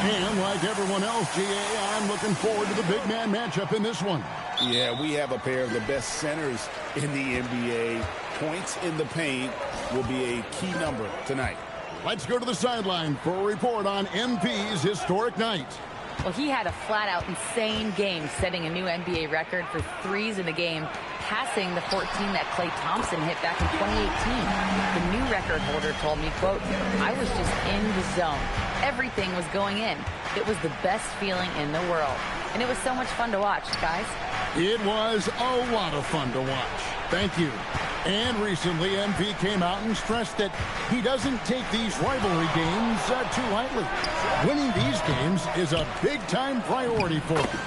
And like everyone else, GA, I'm looking forward to the big man matchup in this one. Yeah, we have a pair of the best centers in the NBA. Points in the paint will be a key number tonight. Let's go to the sideline for a report on MP's historic night. Well, he had a flat-out insane game, setting a new NBA record for threes in a game, passing the 14 that Klay Thompson hit back in 2018. The new record holder told me, quote, "I was just in the zone. Everything was going in. It was the best feeling in the world." And it was so much fun to watch, guys. It was a lot of fun to watch. Thank you. And recently, MP came out and stressed that he doesn't take these rivalry games too lightly. Winning these games is a big-time priority for him.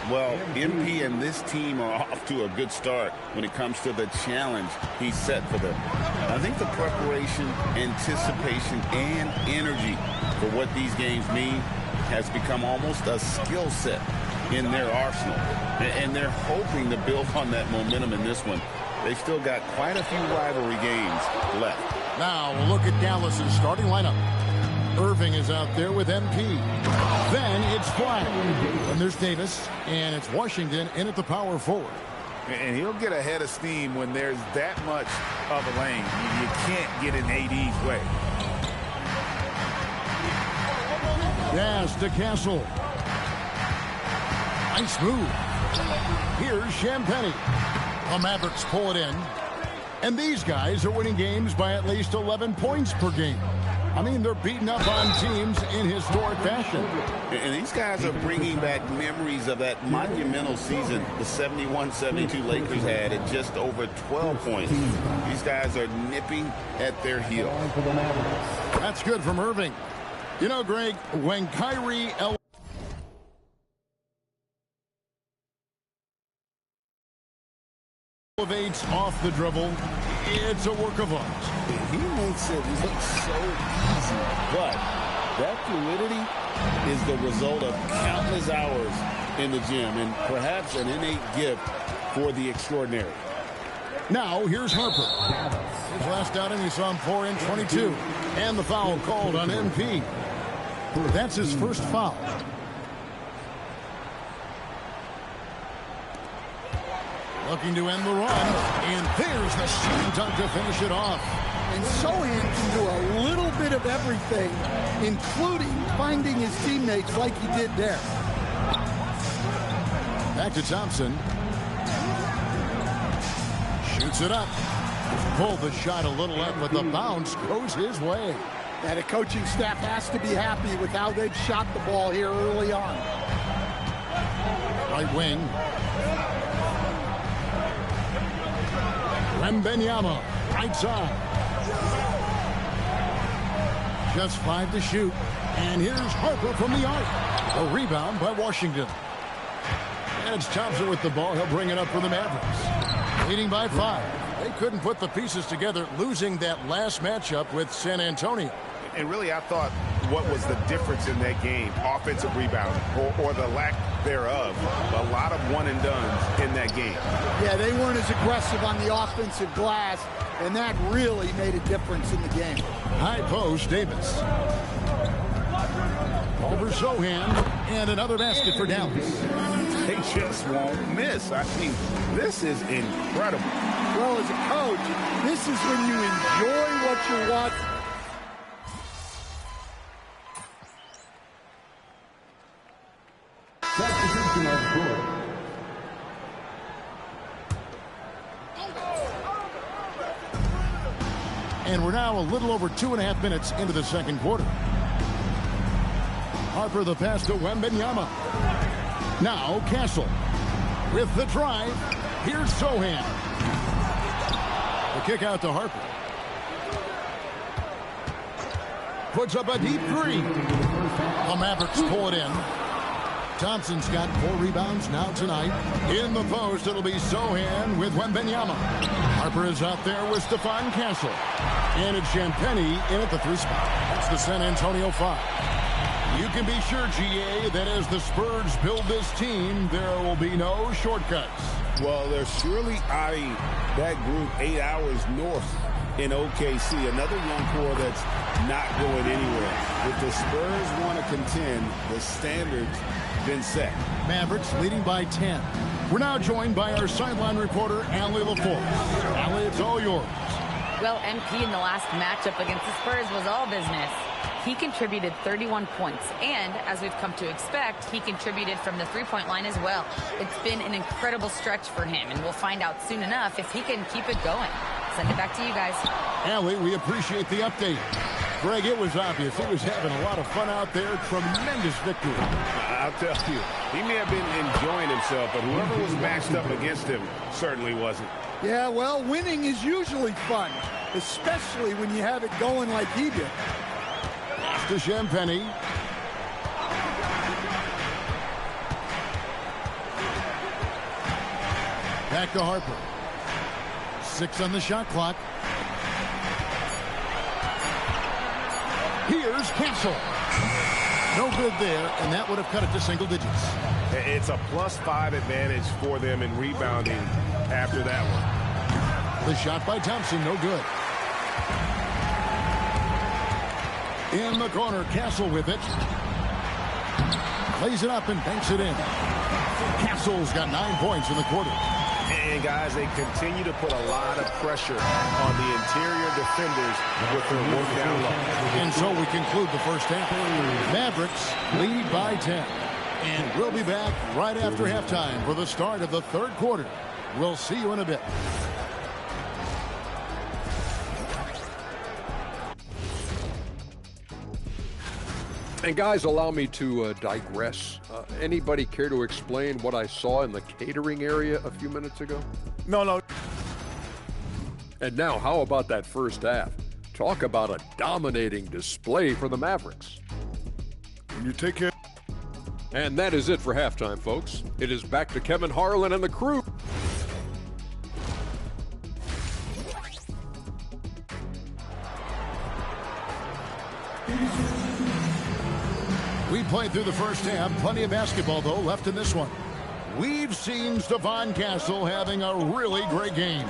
Well, MP and this team are off to a good start when it comes to the challenge he's set for them. I think the preparation, anticipation, and energy for what these games mean has become almost a skill set in their arsenal. And they're hoping to build on that momentum in this one. They've still got quite a few rivalry games left. Now we'll look at Dallas's starting lineup. Irving is out there with MP. Then it's Flack. And there's Davis. And it's Washington in at the power forward. And he'll get ahead of steam when there's that much of a lane. You can't get in AD's way. Yes, to Castle. Nice move. Here's Champagnie. The Mavericks pull it in. And these guys are winning games by at least 11 points per game. I mean, they're beating up on teams in historic fashion. And these guys are bringing back memories of that monumental season the 71-72 Lakers had at just over 12 points. These guys are nipping at their heel. That's good from Irving. You know, Greg, when Kyrie elevates off the dribble, it's a work of art. He makes it look so easy, but that fluidity is the result of countless hours in the gym, and perhaps an innate gift for the extraordinary. Now, here's Harper. His last outing, he saw him 4 in 22. And the foul called on MP. That's his first foul. Looking to end the run. And there's the shooting dunk to finish it off. And Sochan can do a little bit of everything, including finding his teammates like he did there. Back to Thompson. Shoots it up. Pulled the shot a little up, but the bounce goes his way. And the coaching staff has to be happy with how they've shot the ball here early on. Right wing. Wembanyama, right side. Just 5 to shoot. And here's Harper from the arc. A rebound by Washington. And it's Thompson with the ball. He'll bring it up for the Mavericks. Leading by 5. They couldn't put the pieces together, losing that last matchup with San Antonio. And really, I thought what was the difference in that game, offensive rebound or the lack thereof, a lot of one-and-dones in that game. Yeah, they weren't as aggressive on the offensive glass, and that really made a difference in the game. High post, Davis. Over Sochan, and another basket for Dallas. They just won't miss. I mean, this is incredible. Well, as a coach, this is when you enjoy what you're watching. And we're now a little over 2.5 minutes into the second quarter. Harper the pass to Wembanyama. Now Castle with the drive. Here's Sochan. The kick out to Harper. Puts up a deep three. The Mavericks pull it in. Thompson's got 4 rebounds now tonight. In the post, it'll be Sochan with Wembanyama. Harper is out there with Stephon Castle. And it's Champagnie in at the 3 spot. That's the San Antonio 5. You can be sure, GA, that as the Spurs build this team, there will be no shortcuts. Well, they're surely eyeing that group 8 hours north in OKC. Another young core that's not going anywhere. If the Spurs want to contend, the standard's been set. Mavericks leading by 10. We're now joined by our sideline reporter, Allie LaForce. Allie, it's all yours. Well, MP in the last matchup against the Spurs was all business. He contributed 31 points, and as we've come to expect, he contributed from the three-point line as well. It's been an incredible stretch for him, and we'll find out soon enough if he can keep it going. Send it back to you guys. Allie, we appreciate the update. Greg, it was obvious. He was having a lot of fun out there. Tremendous victory. I'll tell you, he may have been enjoying himself, but whoever was matched up against him certainly wasn't. Yeah, well, winning is usually fun, especially when you have it going like he did. To Champagnie. Back to Harper. 6 on the shot clock. Here's Castle. No good there, and that would have cut it to single digits. It's a +5 advantage for them in rebounding after that one. The shot by Thompson, no good. In the corner, Castle with it. Plays it up and banks it in. Castle's got 9 points in the quarter. And, guys, they continue to put a lot of pressure on the interior defenders with their work down low. And so we conclude the first half. Mavericks lead by 10. And we'll be back right after halftime for the start of the third quarter. We'll see you in a bit. And guys, allow me to digress. Anybody care to explain what I saw in the catering area a few minutes ago? No. And now, how about that first half? Talk about a dominating display for the Mavericks. When you take care. And that is it for halftime, folks. It is back to Kevin Harlan and the crew. We played through the first half. Plenty of basketball, though, left in this one. We've seen Stephon Castle having a really great game.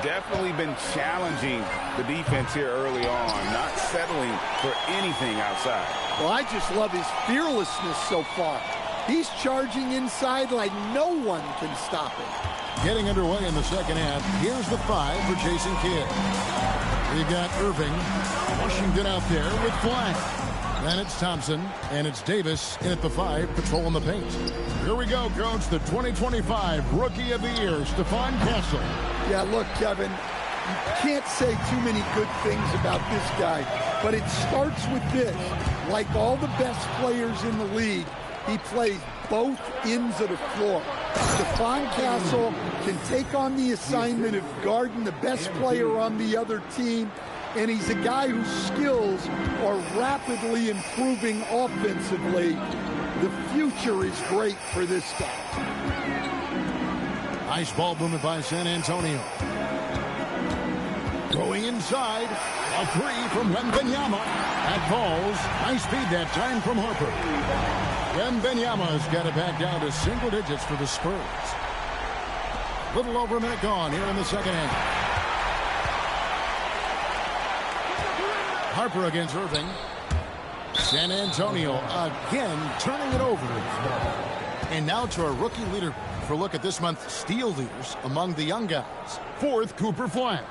Definitely been challenging the defense here early on, not settling for anything outside. Well, I just love his fearlessness so far. He's charging inside like no one can stop him. Getting underway in the second half. Here's the 5 for Jason Kidd. We've got Irving, Washington out there with Flagg. Then it's Thompson, and it's Davis in at the 5, patrolling the paint. Here we go, Coach. The 2025 Rookie of the Year, Stephon Castle. Yeah, look, Kevin, you can't say too many good things about this guy, but it starts with this. Like all the best players in the league, he plays both ends of the floor. Stephon Castle can take on the assignment of guarding the best player on the other team, and he's a guy whose skills are rapidly improving offensively. The future is great for this guy. Nice ball movement by San Antonio. Going inside, a 3 from Wembanyama. That falls. Nice speed that time from Harper. Wembanyama's got it back down to single digits for the Spurs. Little over a minute gone here in the second half. Harper against Irving. San Antonio again turning it over. And now to our rookie leader for a look at this month's steal leaders among the young guys. 4th, Cooper Flagg.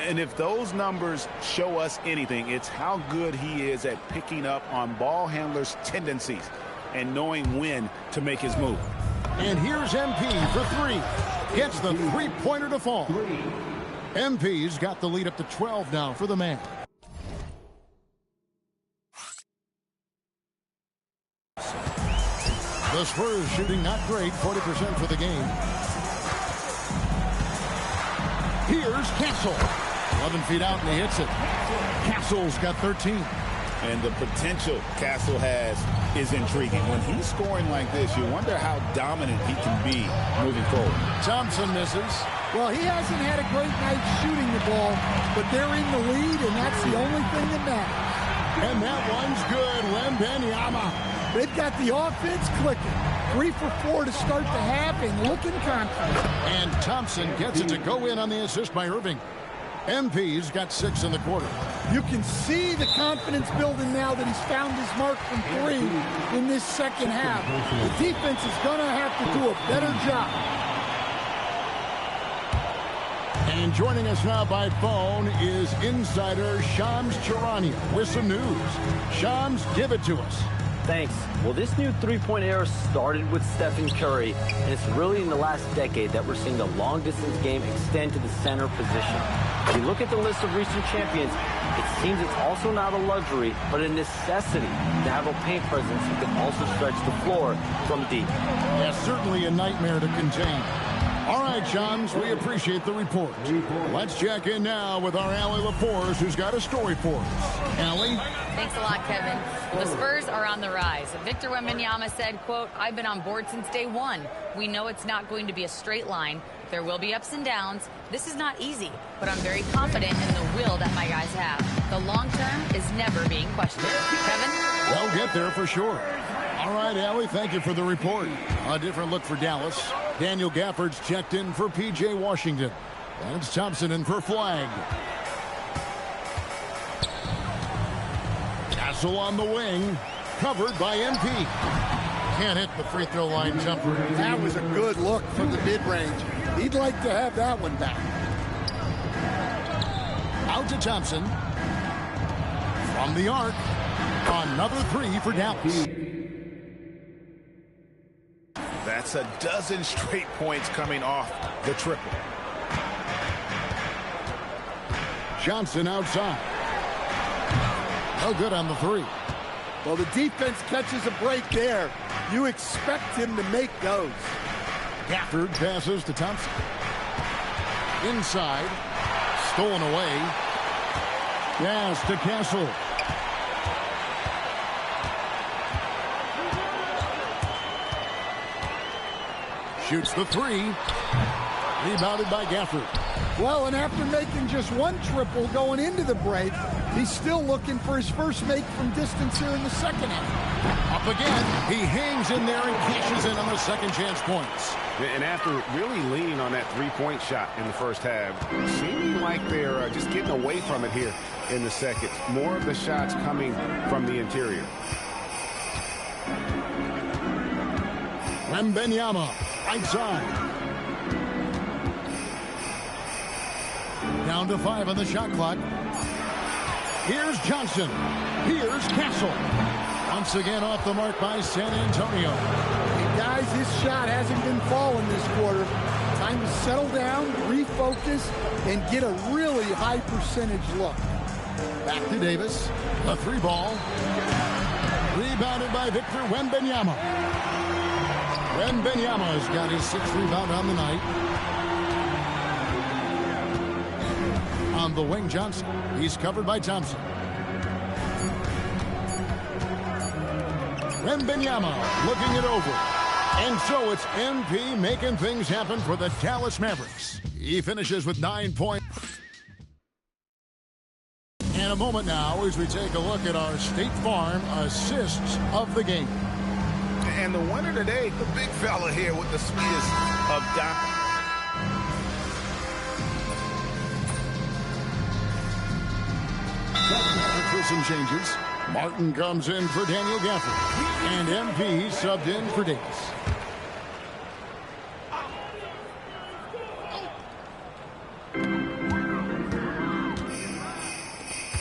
And if those numbers show us anything, it's how good he is at picking up on ball handlers' tendencies and knowing when to make his move. And here's MP for 3. Gets the three-pointer to fall. MP's got the lead up to 12 now for the man. The Spurs shooting not great, 40% for the game. Here's Castle. 11 feet out and he hits it. Castle's got 13. And the potential Castle has is intriguing. When he's scoring like this, you wonder how dominant he can be moving forward. Thompson misses. Well, he hasn't had a great night shooting the ball, but they're in the lead, and that's the only thing that matters. And that one's good. Wembanyama. They've got the offense clicking. 3 for 4 to start the half and looking confident. And Thompson gets it to go in on the assist by Irving. MP's got 6 in the quarter. You can see the confidence building now that he's found his mark from 3 in this second half. The defense is going to have to do a better job. And joining us now by phone is insider Shams Charania with some news. Shams, give it to us. Thanks. Well, this new three-point era started with Stephen Curry, and it's really in the last decade that we're seeing the long-distance game extend to the center position. If you look at the list of recent champions, it seems it's also not a luxury, but a necessity to have a paint presence who can also stretch the floor from deep. Yeah, certainly a nightmare to contain. All right, Shams, we appreciate the report. Let's check in now with our Allie LaForce, who's got a story for us. Allie? Thanks a lot, Kevin. The Spurs are on the rise. Victor Wembanyama said, quote, "I've been on board since day one. We know it's not going to be a straight line. There will be ups and downs. This is not easy, but I'm very confident in the will that my guys have. The long term is never being questioned." Kevin? They'll get there for sure. All right, Allie, thank you for the report. A different look for Dallas. Daniel Gafford's checked in for P.J. Washington. And it's Thompson in for Flagg. Castle on the wing, covered by MP. Can't hit the free throw line jumper. That was a good look from the mid-range. He'd like to have that one back. Out to Thompson. From the arc. Another 3 for Dallas. That's a dozen straight points coming off the triple. Johnson outside. No good on the 3. Well, the defense catches a break there. You expect him to make those. Gafford passes to Thompson. Inside. Stolen away. Yes, to Castle. Shoots the 3. Rebounded by Gafford. Well, and after making just one triple going into the break, He's still looking for his first make from distance here in the second half. Up again. He hangs in there and cashes in on the second chance points. And after really leaning on that three-point shot in the first half, seeming like they're just getting away from it here in the second. More of the shots coming from the interior. Wembanyama, right side. Down to 5 on the shot clock. Here's Johnson. Here's Castle. Once again off the mark by San Antonio. And guys, his shot hasn't been falling this quarter. Time to settle down, refocus, and get a really high percentage look. Back to Davis. A 3-ball. Rebounded by Victor Wembanyama. Wembanyama's got his 6th rebound on the night. On the wing, Johnson. He's covered by Thompson. Wembanyama looking it over. And so it's MP making things happen for the Dallas Mavericks. He finishes with 9 points. And a moment now as we take a look at our State Farm assists of the game. And the winner today, the big fella here with the sweetest of down. For some changes, Martin comes in for Daniel Gafford, and MP subbed in for Davis.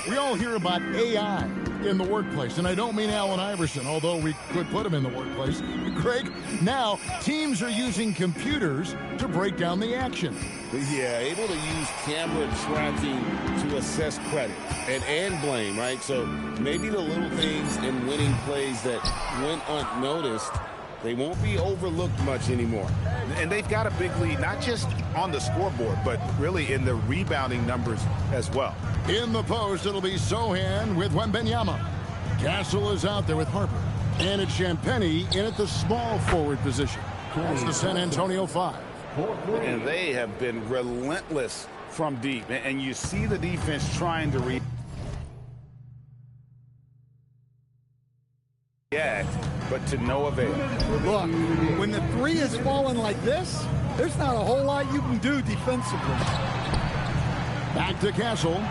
We all hear about AI in the workplace, and I don't mean Allen Iverson, although we could put him in the workplace. Greg, now teams are using computers to break down the action. Yeah, able to use camera tracking to assess credit and blame, right? So maybe the little things in winning plays that went unnoticed, they won't be overlooked much anymore. And they've got a big lead, not just on the scoreboard, but really in the rebounding numbers as well. In the post, it'll be Sohan with Wembanyama. Castle is out there with Harper. And it's Champagnie in at the small forward position. That's the San Antonio 5. And they have been relentless from deep. And you see the defense trying to react, but to no avail. Look, when the 3 is falling like this, there's not a whole lot you can do defensively. Back to Castle.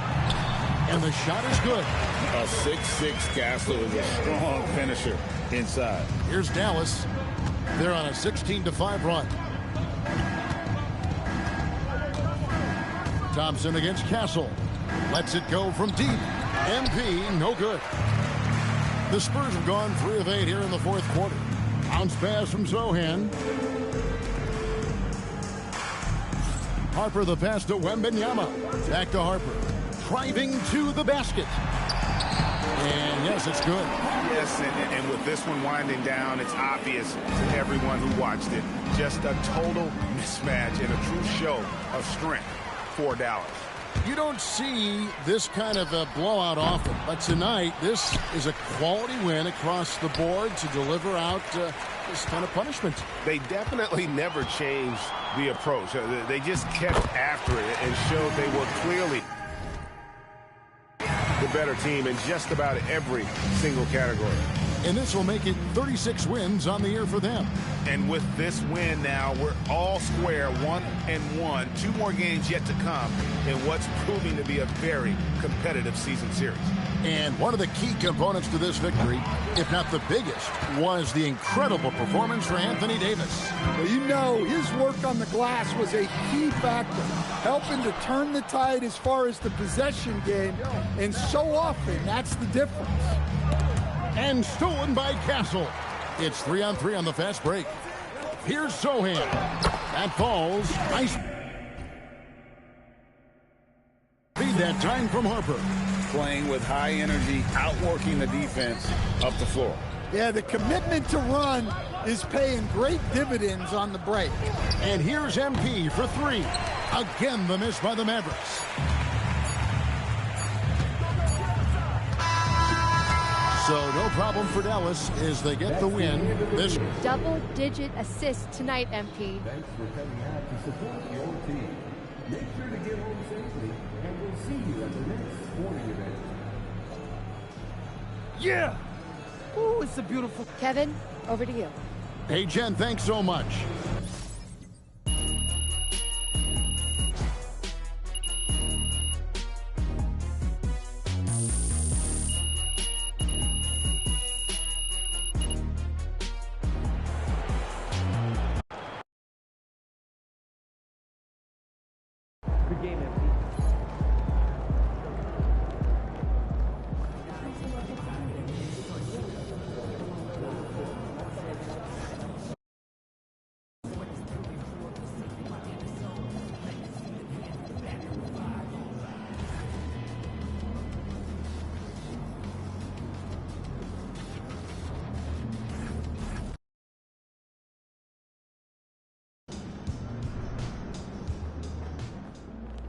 And the shot is good. A 6'6" Castle is a strong finisher inside. Here's Dallas. They're on a 16-5 run. Thompson against Castle. Lets it go from deep. MP, no good. The Spurs have gone 3 of 8 here in the fourth quarter. Bounce pass from Sohan. Harper the pass to Wembanyama. Back to Harper. Driving to the basket. And yes, it's good. Yes, and with this one winding down, it's obvious to everyone who watched it. Just a total mismatch and a true show of strength for Dallas. You don't see this kind of a blowout often, but tonight this is a quality win across the board to deliver out this kind of punishment. They definitely never changed the approach. They just kept after it and showed they were clearly the better team in just about every single category. And this will make it 36 wins on the year for them. And with this win now, we're all square, 1-1. 2 more games yet to come in what's proving to be a very competitive season series. And one of the key components to this victory, if not the biggest, was the incredible performance for Anthony Davis. Well, you know, his work on the glass was a key factor, helping to turn the tide as far as the possession game, and so often that's the difference. And stolen by Castle. It's 3-on-3 on the fast break. Here's Sohan. That falls. Nice. Feed that time from Harper. Playing with high energy, outworking the defense up the floor. Yeah, the commitment to run is paying great dividends on the break. And here's MP for 3. Again, the miss by the Mavericks. So no problem for Dallas as they get the win. This double-digit assist tonight, MP. Thanks for coming out to support your team. Make sure to get home safely, and we'll see you at the next sporting event. Yeah! Ooh, it's a beautiful... Kevin, over to you. Hey, Jen, thanks so much. Good game, MP.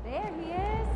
There he is.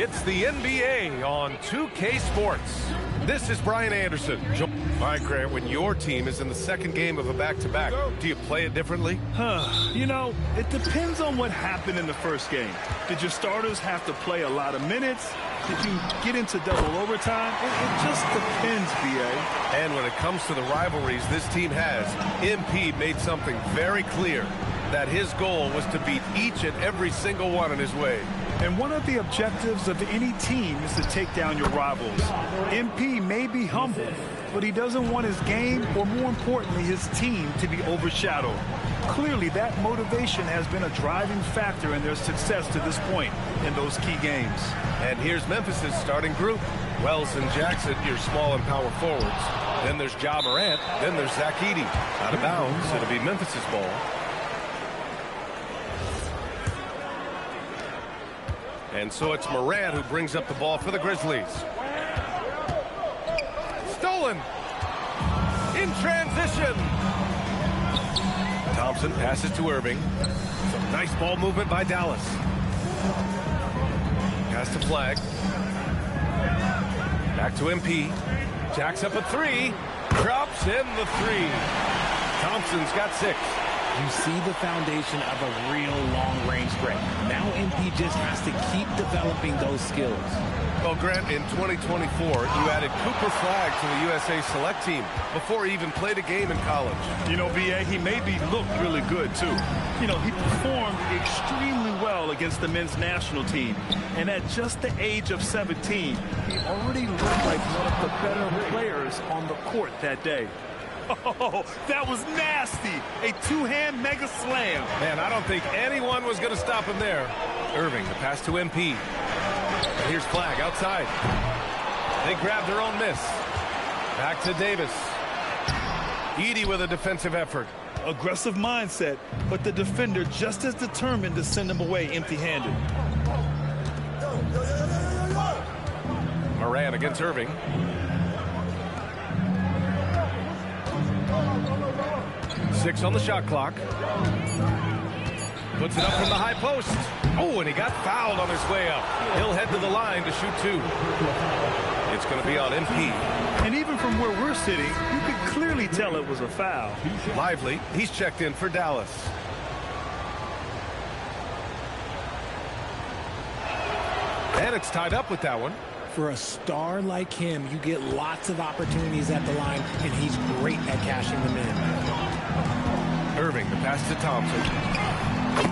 It's the NBA on 2K Sports. This is Brian Anderson. All right, Grant, when your team is in the second game of a back-to-back, do you play it differently? You know, it depends on what happened in the first game. Did your starters have to play a lot of minutes? Did you get into double overtime? It just depends, B.A. And when it comes to the rivalries this team has, MP made something very clear, that his goal was to beat each and every single one in his way. And one of the objectives of any team is to take down your rivals. MP may be humble, but he doesn't want his game, or more importantly, his team, to be overshadowed. Clearly, that motivation has been a driving factor in their success to this point in those key games. And here's Memphis' starting group. Wells and Jackson, your small and power forwards. Then there's Ja Morant. Then there's Zach Edey. Out of bounds, it'll be Memphis' ball. And so it's Morant who brings up the ball for the Grizzlies. Stolen. In transition. Thompson passes to Irving. Some nice ball movement by Dallas. Pass to Flag. Back to MP. Jacks up a three. Drops in the three. Thompson's got 6. You see the foundation of a real long-range threat. Now MP just has to keep developing those skills. Well, Grant, in 2024, you added Cooper Flag to the USA Select team before he even played a game in college. You know, B.A., he maybe looked really good, too. You know, he performed extremely well against the men's national team. And at just the age of 17, he already looked like one of the better players on the court that day. Oh, that was nasty. A two-hand mega slam. Man, I don't think anyone was going to stop him there. Irving, the pass to MP. And here's Flag outside. They grabbed their own miss. Back to Davis. Edey with a defensive effort. Aggressive mindset, but the defender just as determined to send him away empty-handed. Moran against Irving. Six on the shot clock. Puts it up from the high post. Oh, and he got fouled on his way up. He'll head to the line to shoot 2. It's going to be on MP. And even from where we're sitting, you could clearly tell it was a foul. Lively, he's checked in for Dallas. And it's tied up with that one. For a star like him, you get lots of opportunities at the line, and he's great at cashing them in. Irving, the pass to Thompson.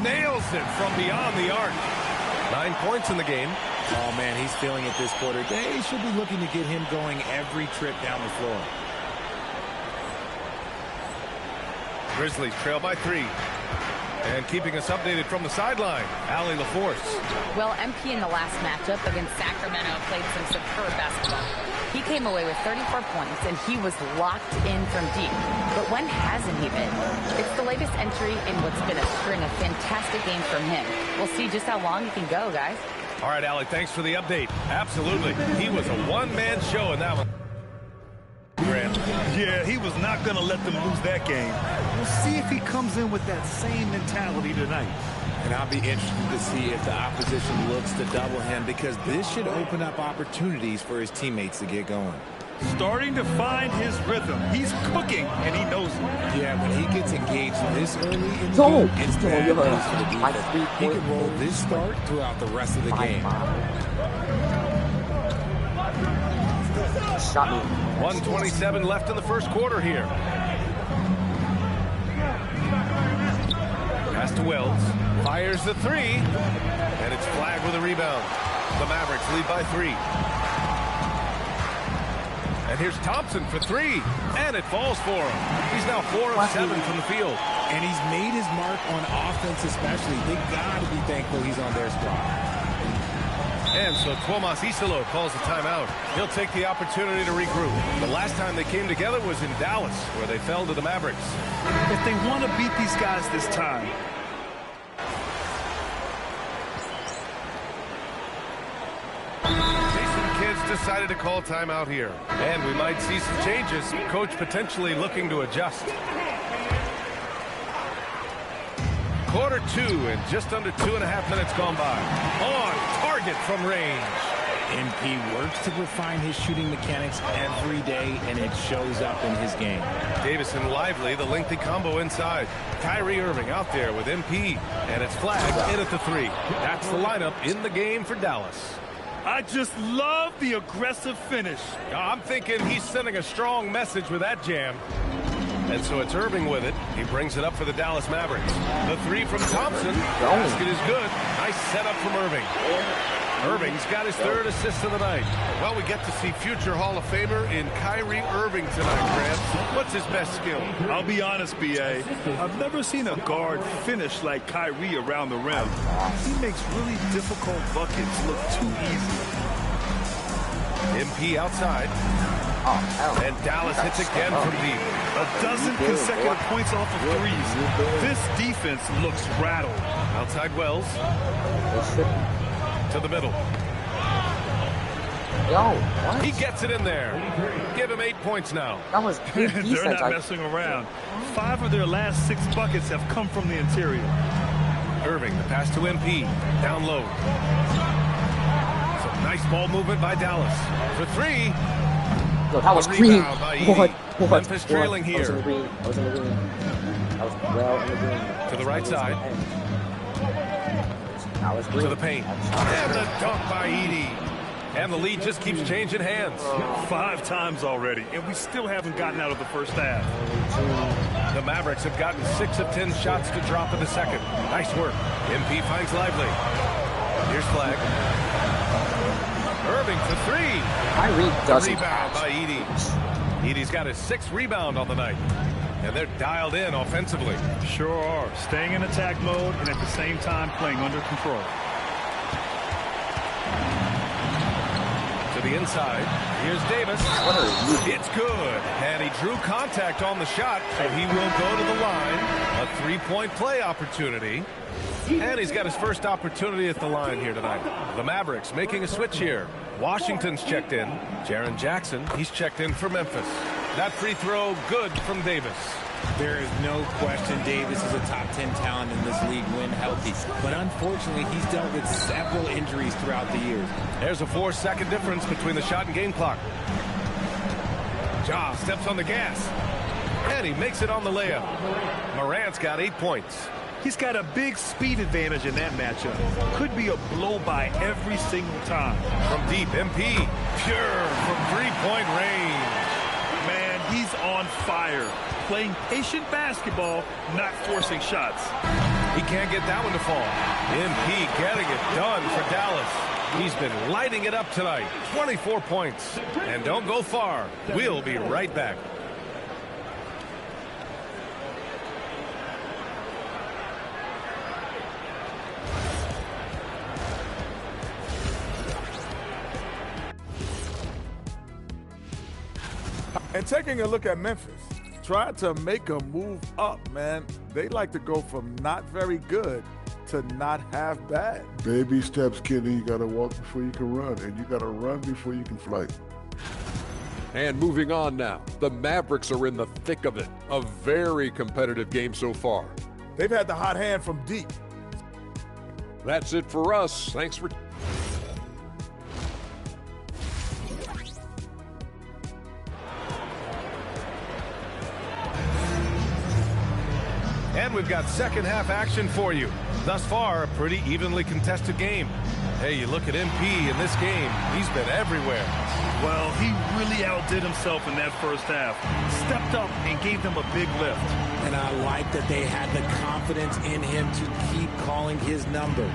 Nails it from beyond the arc. 9 points in the game. Oh, man, he's feeling it this quarter. They should be looking to get him going every trip down the floor. Grizzlies trail by 3. And keeping us updated from the sideline, Allie LaForce. Well, MP in the last matchup against Sacramento played some superb basketball. He came away with 34 points, and he was locked in from deep. But when hasn't he been? It's the latest entry in what's been a string of fantastic games from him. We'll see just how long he can go, guys. All right, Allie, thanks for the update. Absolutely. He was a one-man show in that one. Grant. Yeah, he was not going to let them lose that game. We'll see if he comes in with that same mentality tonight. And I'll be interested to see if the opposition looks to double him, because this should open up opportunities for his teammates to get going. Starting to find his rhythm. He's cooking, and he knows it. Yeah, when he gets engaged this early in the game, it's bad news for the defense. He can roll this start throughout the rest of the game. Shot me. 1:27 left in the first quarter here. Pass to Wells. Fires the 3. And it's flagged with a rebound. The Mavericks lead by 3. And here's Thompson for 3. And it falls for him. He's now 4 of 7 from the field. And he's made his mark on offense especially. They got to be thankful he's on their squad. And so Tomas Isolo calls a timeout. He'll take the opportunity to regroup. The last time they came together was in Dallas, where they fell to the Mavericks. If they want to beat these guys this time, Jason Kidd decided to call timeout here. And we might see some changes. Coach potentially looking to adjust. Quarter 2 and just under 2.5 minutes gone by. On target from range. MP works to refine his shooting mechanics every day, and it shows up in his game. Davis and Lively, the lengthy combo inside. Kyrie Irving out there with MP, and it's flagged in at the 3. That's the lineup in the game for Dallas. I just love the aggressive finish. I'm thinking he's sending a strong message with that jam. And so it's Irving with it. He brings it up for the Dallas Mavericks. The 3 from Thompson. Basket is good. Nice setup from Irving. Irving's got his 3rd assist of the night. Well, we get to see future Hall of Famer in Kyrie Irving tonight, Grant. What's his best skill? I'll be honest, B.A. I've never seen a guard finish like Kyrie around the rim. He makes really difficult buckets look too easy. MP outside. And Dallas hits again from deep. A dozen consecutive points off of threes. This defense looks rattled. Outside Wells. To the middle. Yo, what? He gets it in there. Give him 8 points now. That was good defense. They're not messing around. 5 of their last 6 buckets have come from the interior. Irving, the pass to MP. Down low. Some nice ball movement by Dallas. For 3. Yo, that was green. What? Memphis trailing here. I was in the green. I was in the green. I was well in the green. To the right side. I was green. To the paint. And the dunk by Edey. And the lead just keeps changing hands. 5 times already, and we still haven't gotten out of the first half. The Mavericks have gotten 6 of 10 shots to drop in the second. Nice work. MP finds Lively. Here's flag. Irving for 3. Kyrie doesn't rebound by Edey. Edey's got his 6th rebound on the night. And they're dialed in offensively. Sure are. Staying in attack mode and at the same time playing under control. To the inside. Here's Davis. It's good. And he drew contact on the shot, so he will go to the line. A 3-point play opportunity. And he's got his first opportunity at the line here tonight. The Mavericks making a switch here. Washington's checked in. Jaren Jackson, he's checked in for Memphis. That free throw, good from Davis. There is no question Davis is a top 10 talent in this league when healthy. But unfortunately, he's dealt with several injuries throughout the years. There's a 4-second difference between the shot and game clock. Ja steps on the gas. And he makes it on the layup. Morant's got 8 points. He's got a big speed advantage in that matchup. Could be a blow-by every single time. From deep, MP. Pure from three-point range. Man, he's on fire. Playing patient basketball, not forcing shots. He can't get that one to fall. MP getting it done for Dallas. He's been lighting it up tonight. 24 points. And don't go far. We'll be right back. And taking a look at Memphis, try to make a move up, man. They like to go from not very good to not half bad. Baby steps, Kenny. You got to walk before you can run, and you got to run before you can fly. And moving on now, the Mavericks are in the thick of it. A very competitive game so far. They've had the hot hand from deep. That's it for us. Thanks for... And we've got second half action for you. Thus far, a pretty evenly contested game. Hey, you look at MP in this game, he's been everywhere. Well, he really outdid himself in that first half. Stepped up and gave them a big lift. And I like that they had the confidence in him to keep calling his number.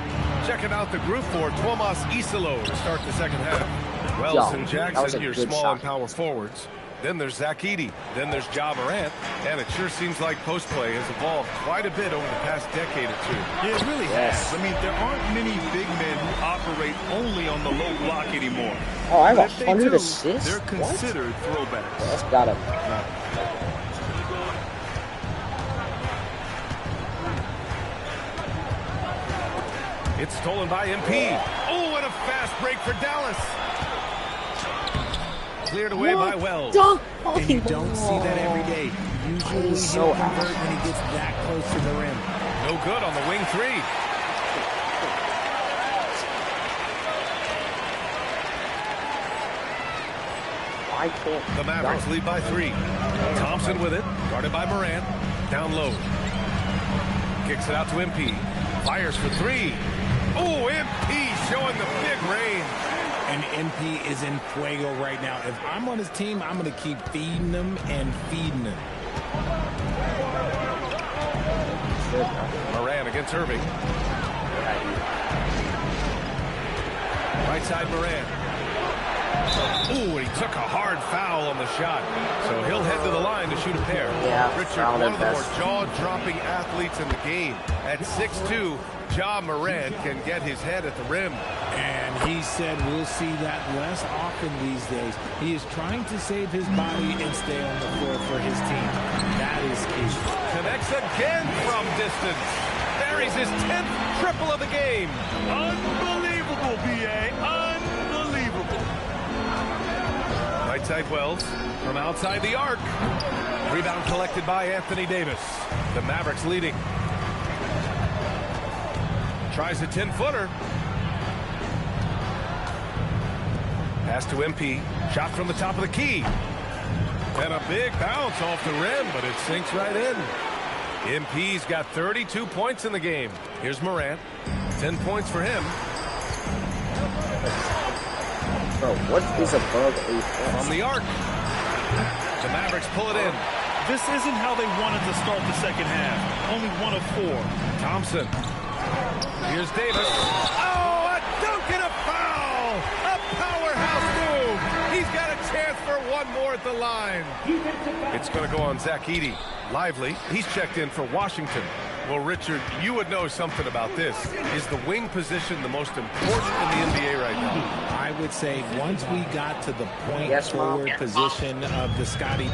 Checking out the group for Tomas Isalo to start the second half. Wells and Jackson, your small and power forwards. Then there's Zach Edey. Then there's Ja Morant. And it sure seems like post play has evolved quite a bit over the past decade or two. Yeah, it really has. I mean, there aren't many big men who operate only on the low block anymore. Oh, I have 100 assists? They're considered throwbacks. That's gotta. It's stolen by MP. Oh, and a fast break for Dallas. Cleared away by Wells. And you don't see that every day. Usually he'll convert when he gets that close to the rim. No good on the wing three. I can't. The Mavericks lead by 3. Thompson with it, guarded by Morant. Down low. Kicks it out to MP. Fires for 3. Oh, MP showing the big range. And MP is in fuego right now. If I'm on his team, I'm going to keep feeding him and feeding him. Morant against Irving. Right side Morant. Ooh, and he took a hard foul on the shot. So he'll head to the line to shoot a pair. Yeah, Richard, one of the more jaw-dropping athletes in the game. At 6'2", Ja Morant can get his head at the rim. And he said we'll see that less often these days. He is trying to save his body and stay on the floor for his team. That is key. Connects again from distance. Buries his 10th triple of the game. Unbelievable, B.A. Unbelievable. Right side Wells from outside the arc. Rebound collected by Anthony Davis. The Mavericks leading. Tries a 10-footer. Pass to MP. Shot from the top of the key. And a big bounce off the rim, but it sinks right in. MP's got 32 points in the game. Here's Morant. 10 points for him. Bro, what is above 8 points? From the arc. The Mavericks pull it in. This isn't how they wanted to start the second half. Only 1 of 4. Thompson. Here's Davis. Oh, a dunk and a foul! A powerhouse move! He's got a chance for one more at the line. It's going to go on Zach Edey. Lively. He's checked in for Washington. Well, Richard, you would know something about this. Is the wing position the most important in the NBA right now? I would say once we got to the point forward position of the Scottie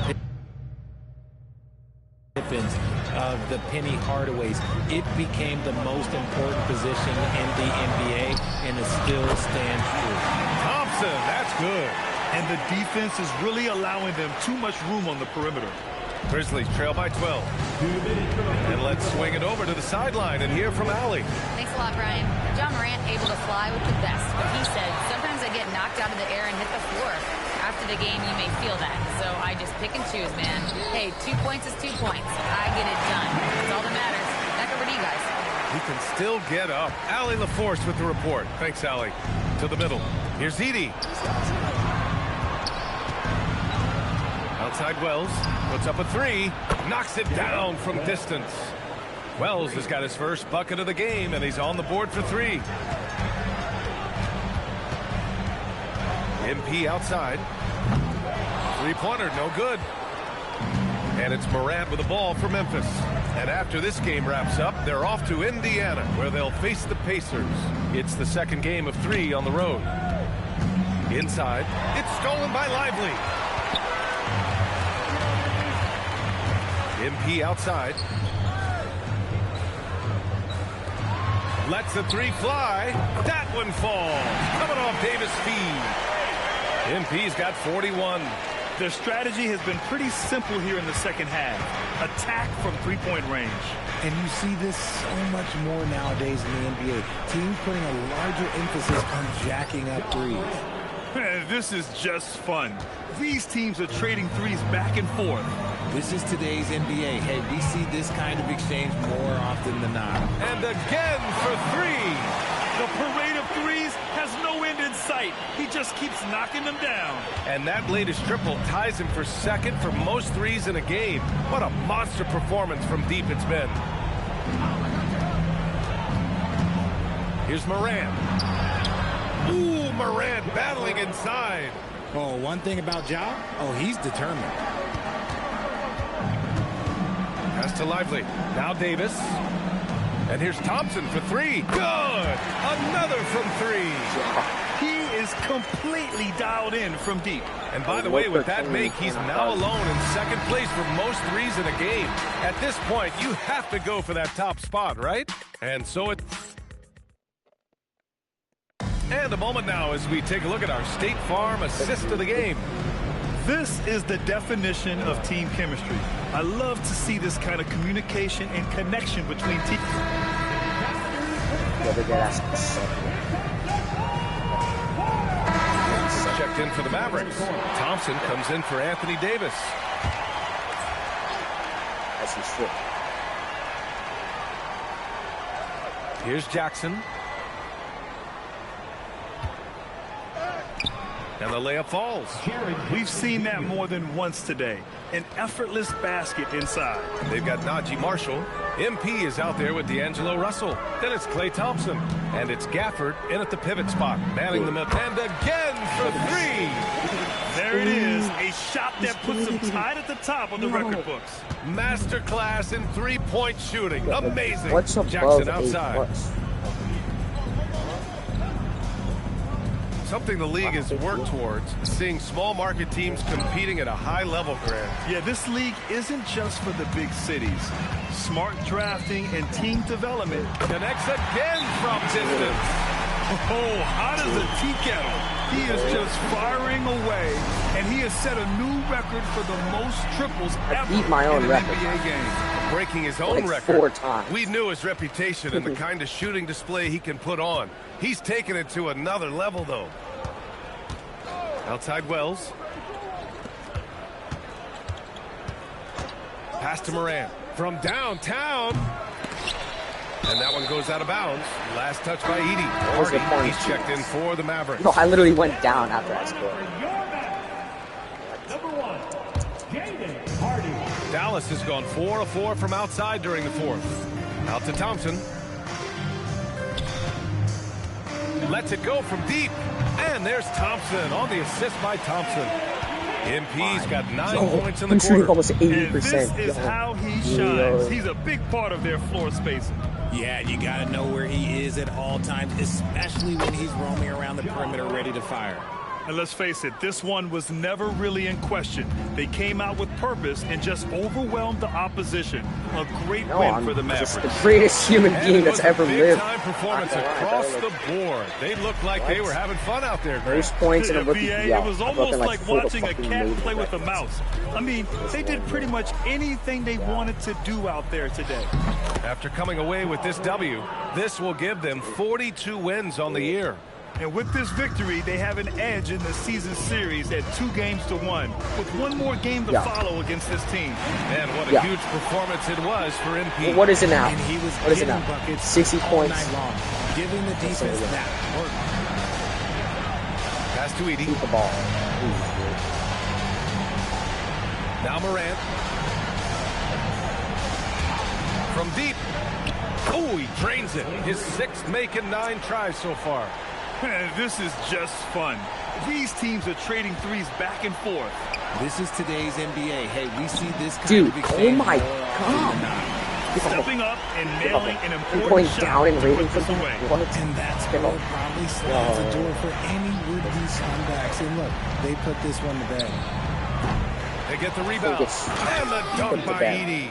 Pippins, of the Penny Hardaways, it became the most important position in the NBA, and it still stands true. Thompson, that's good. And the defense is really allowing them too much room on the perimeter. Grizzlies trail by 12. And let's swing it over to the sideline and hear from Allie. Thanks a lot, Brian. John Morant able to fly with the best, but he said, sometimes I get knocked out of the air and hit the floor. After the game, you may feel that, so I just pick and choose, man. Hey, 2 points is 2 points. I get it done. That's all that matters. Back over to you guys. He can still get up. Allie LaForce with the report. Thanks, Allie. To the middle. Here's Edie. Outside Wells. Puts up a three. Knocks it down from distance. Wells has got his first bucket of the game, and he's on the board for three. MP outside. Three-pointer, no good. And it's Morant with the ball for Memphis. And after this game wraps up, they're off to Indiana, where they'll face the Pacers. It's the second game of three on the road. Inside, it's stolen by Lively. MP outside. Lets the three fly. That one falls. Coming off Davis' feed. MP's got 41. Their strategy has been pretty simple here in the second half. Attack from three-point range. And you see this so much more nowadays in the NBA. Teams putting a larger emphasis on jacking up threes. This is just fun. These teams are trading threes back and forth. This is today's NBA. Hey, we see this kind of exchange more often than not. And again for three. The parade of threes has no end in sight. He just keeps knocking them down. And that latest triple ties him for second for most threes in a game. What a monster performance from deep it's been. Here's Morant. Ooh, Morant battling inside. Oh, one thing about Ja, he's determined. Pass to Lively. Now Davis. And here's Thompson for three. Good! Another from three. He is completely dialed in from deep. And by the way, with that make, he's now alone in second place for most threes in a game. At this point, you have to go for that top spot, right? And so it... And a moment now as we take a look at our State Farm assist of the game. This is the definition of team chemistry. I love to see this kind of communication and connection between teams. Checked in for the Mavericks. Thompson comes in for Anthony Davis. Here's Jackson. And the layup falls. We've seen that more than once today. An effortless basket inside. They've got Najee Marshall. MP is out there with D'Angelo Russell. Then it's Klay Thompson. And it's Gafford in at the pivot spot. Manning the middle. And again for three. There it is. A shot that puts him tied at the top of the record books. Masterclass in three-point shooting. Amazing. What's Jackson outside. Something the league has worked towards, seeing small market teams competing at a high level, Grant. Yeah, this league isn't just for the big cities. Smart drafting and team development. Connects again from distance. Oh, hot as a tea kettle. He is just firing away, and he has set a new record for the most triples ever in an NBA game. Breaking his own like record. 4 times. We knew his reputation and the kind of shooting display he can put on. He's taken it to another level, though. Outside Wells. Pass to Morant. From downtown. And that one goes out of bounds. Last touch by Edie. Hardy, he's checked in for the Mavericks. No, I literally went down after I scored. Number 1, Jaden Hardy. Dallas has gone 4 of 4 from outside during the fourth. Out to Thompson. Lets it go from deep. And there's Thompson on the assist by Thompson. MP's got 9 points in the quarter. Almost 80%. And this is how he shines. He's a big part of their floor spacing. Yeah, you got to know where he is at all times, especially when he's roaming around the perimeter ready to fire. And let's face it, this one was never really in question. They came out with purpose and just overwhelmed the opposition. A great win for the Mavericks. Just the greatest human being that's ever lived. Big-time performance across the board. They looked like they were having fun out there. Most points in a rookie. It was almost like watching a cat play with a mouse. I mean, they did pretty much anything they wanted to do out there today. After coming away with this W, this will give them 42 wins on the year. And with this victory, they have an edge in the season series at 2-1, with one more game to follow against this team. And what a huge performance it was for MP. Well, what is it now? And he was what is it now? 60 points. Night long, giving the defense that work. Pass to Edey. Keep the ball. Now Morant. From deep. Oh, he drains it. His 6th make in 9 tries so far. This is just fun. These teams are trading threes back and forth. This is today's NBA. Hey, we see this kind Dude, of exchange. oh my God. Stepping up and nailing an important going shot down and waiting for them. And that's what probably slides the door for any would-be comebacks. And look, they put this one to bed. They get the rebound. And the dunk by Edey.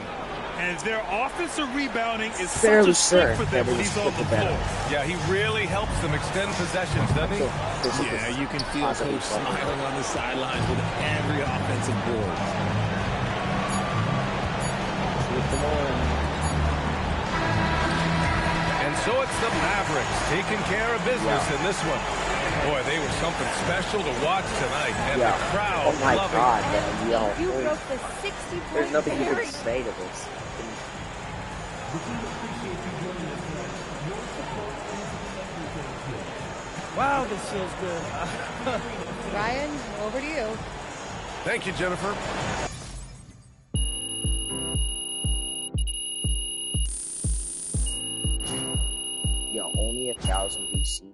And their offensive rebounding is fairly such a sure strength for them when he's on the floor. Yeah, he really helps them extend possessions, doesn't he? Yeah, you can feel Coach smiling on the sidelines with every offensive board. And so it's the Mavericks taking care of business in this one. Boy, they were something special to watch tonight, and the crowd oh my loving God, man. Yo, You broke the 60-point there's nothing you barrier. can say to this. Wow, this feels good. Ryan, over to you. Thank you, Jennifer. Yo, only 1,000 BC.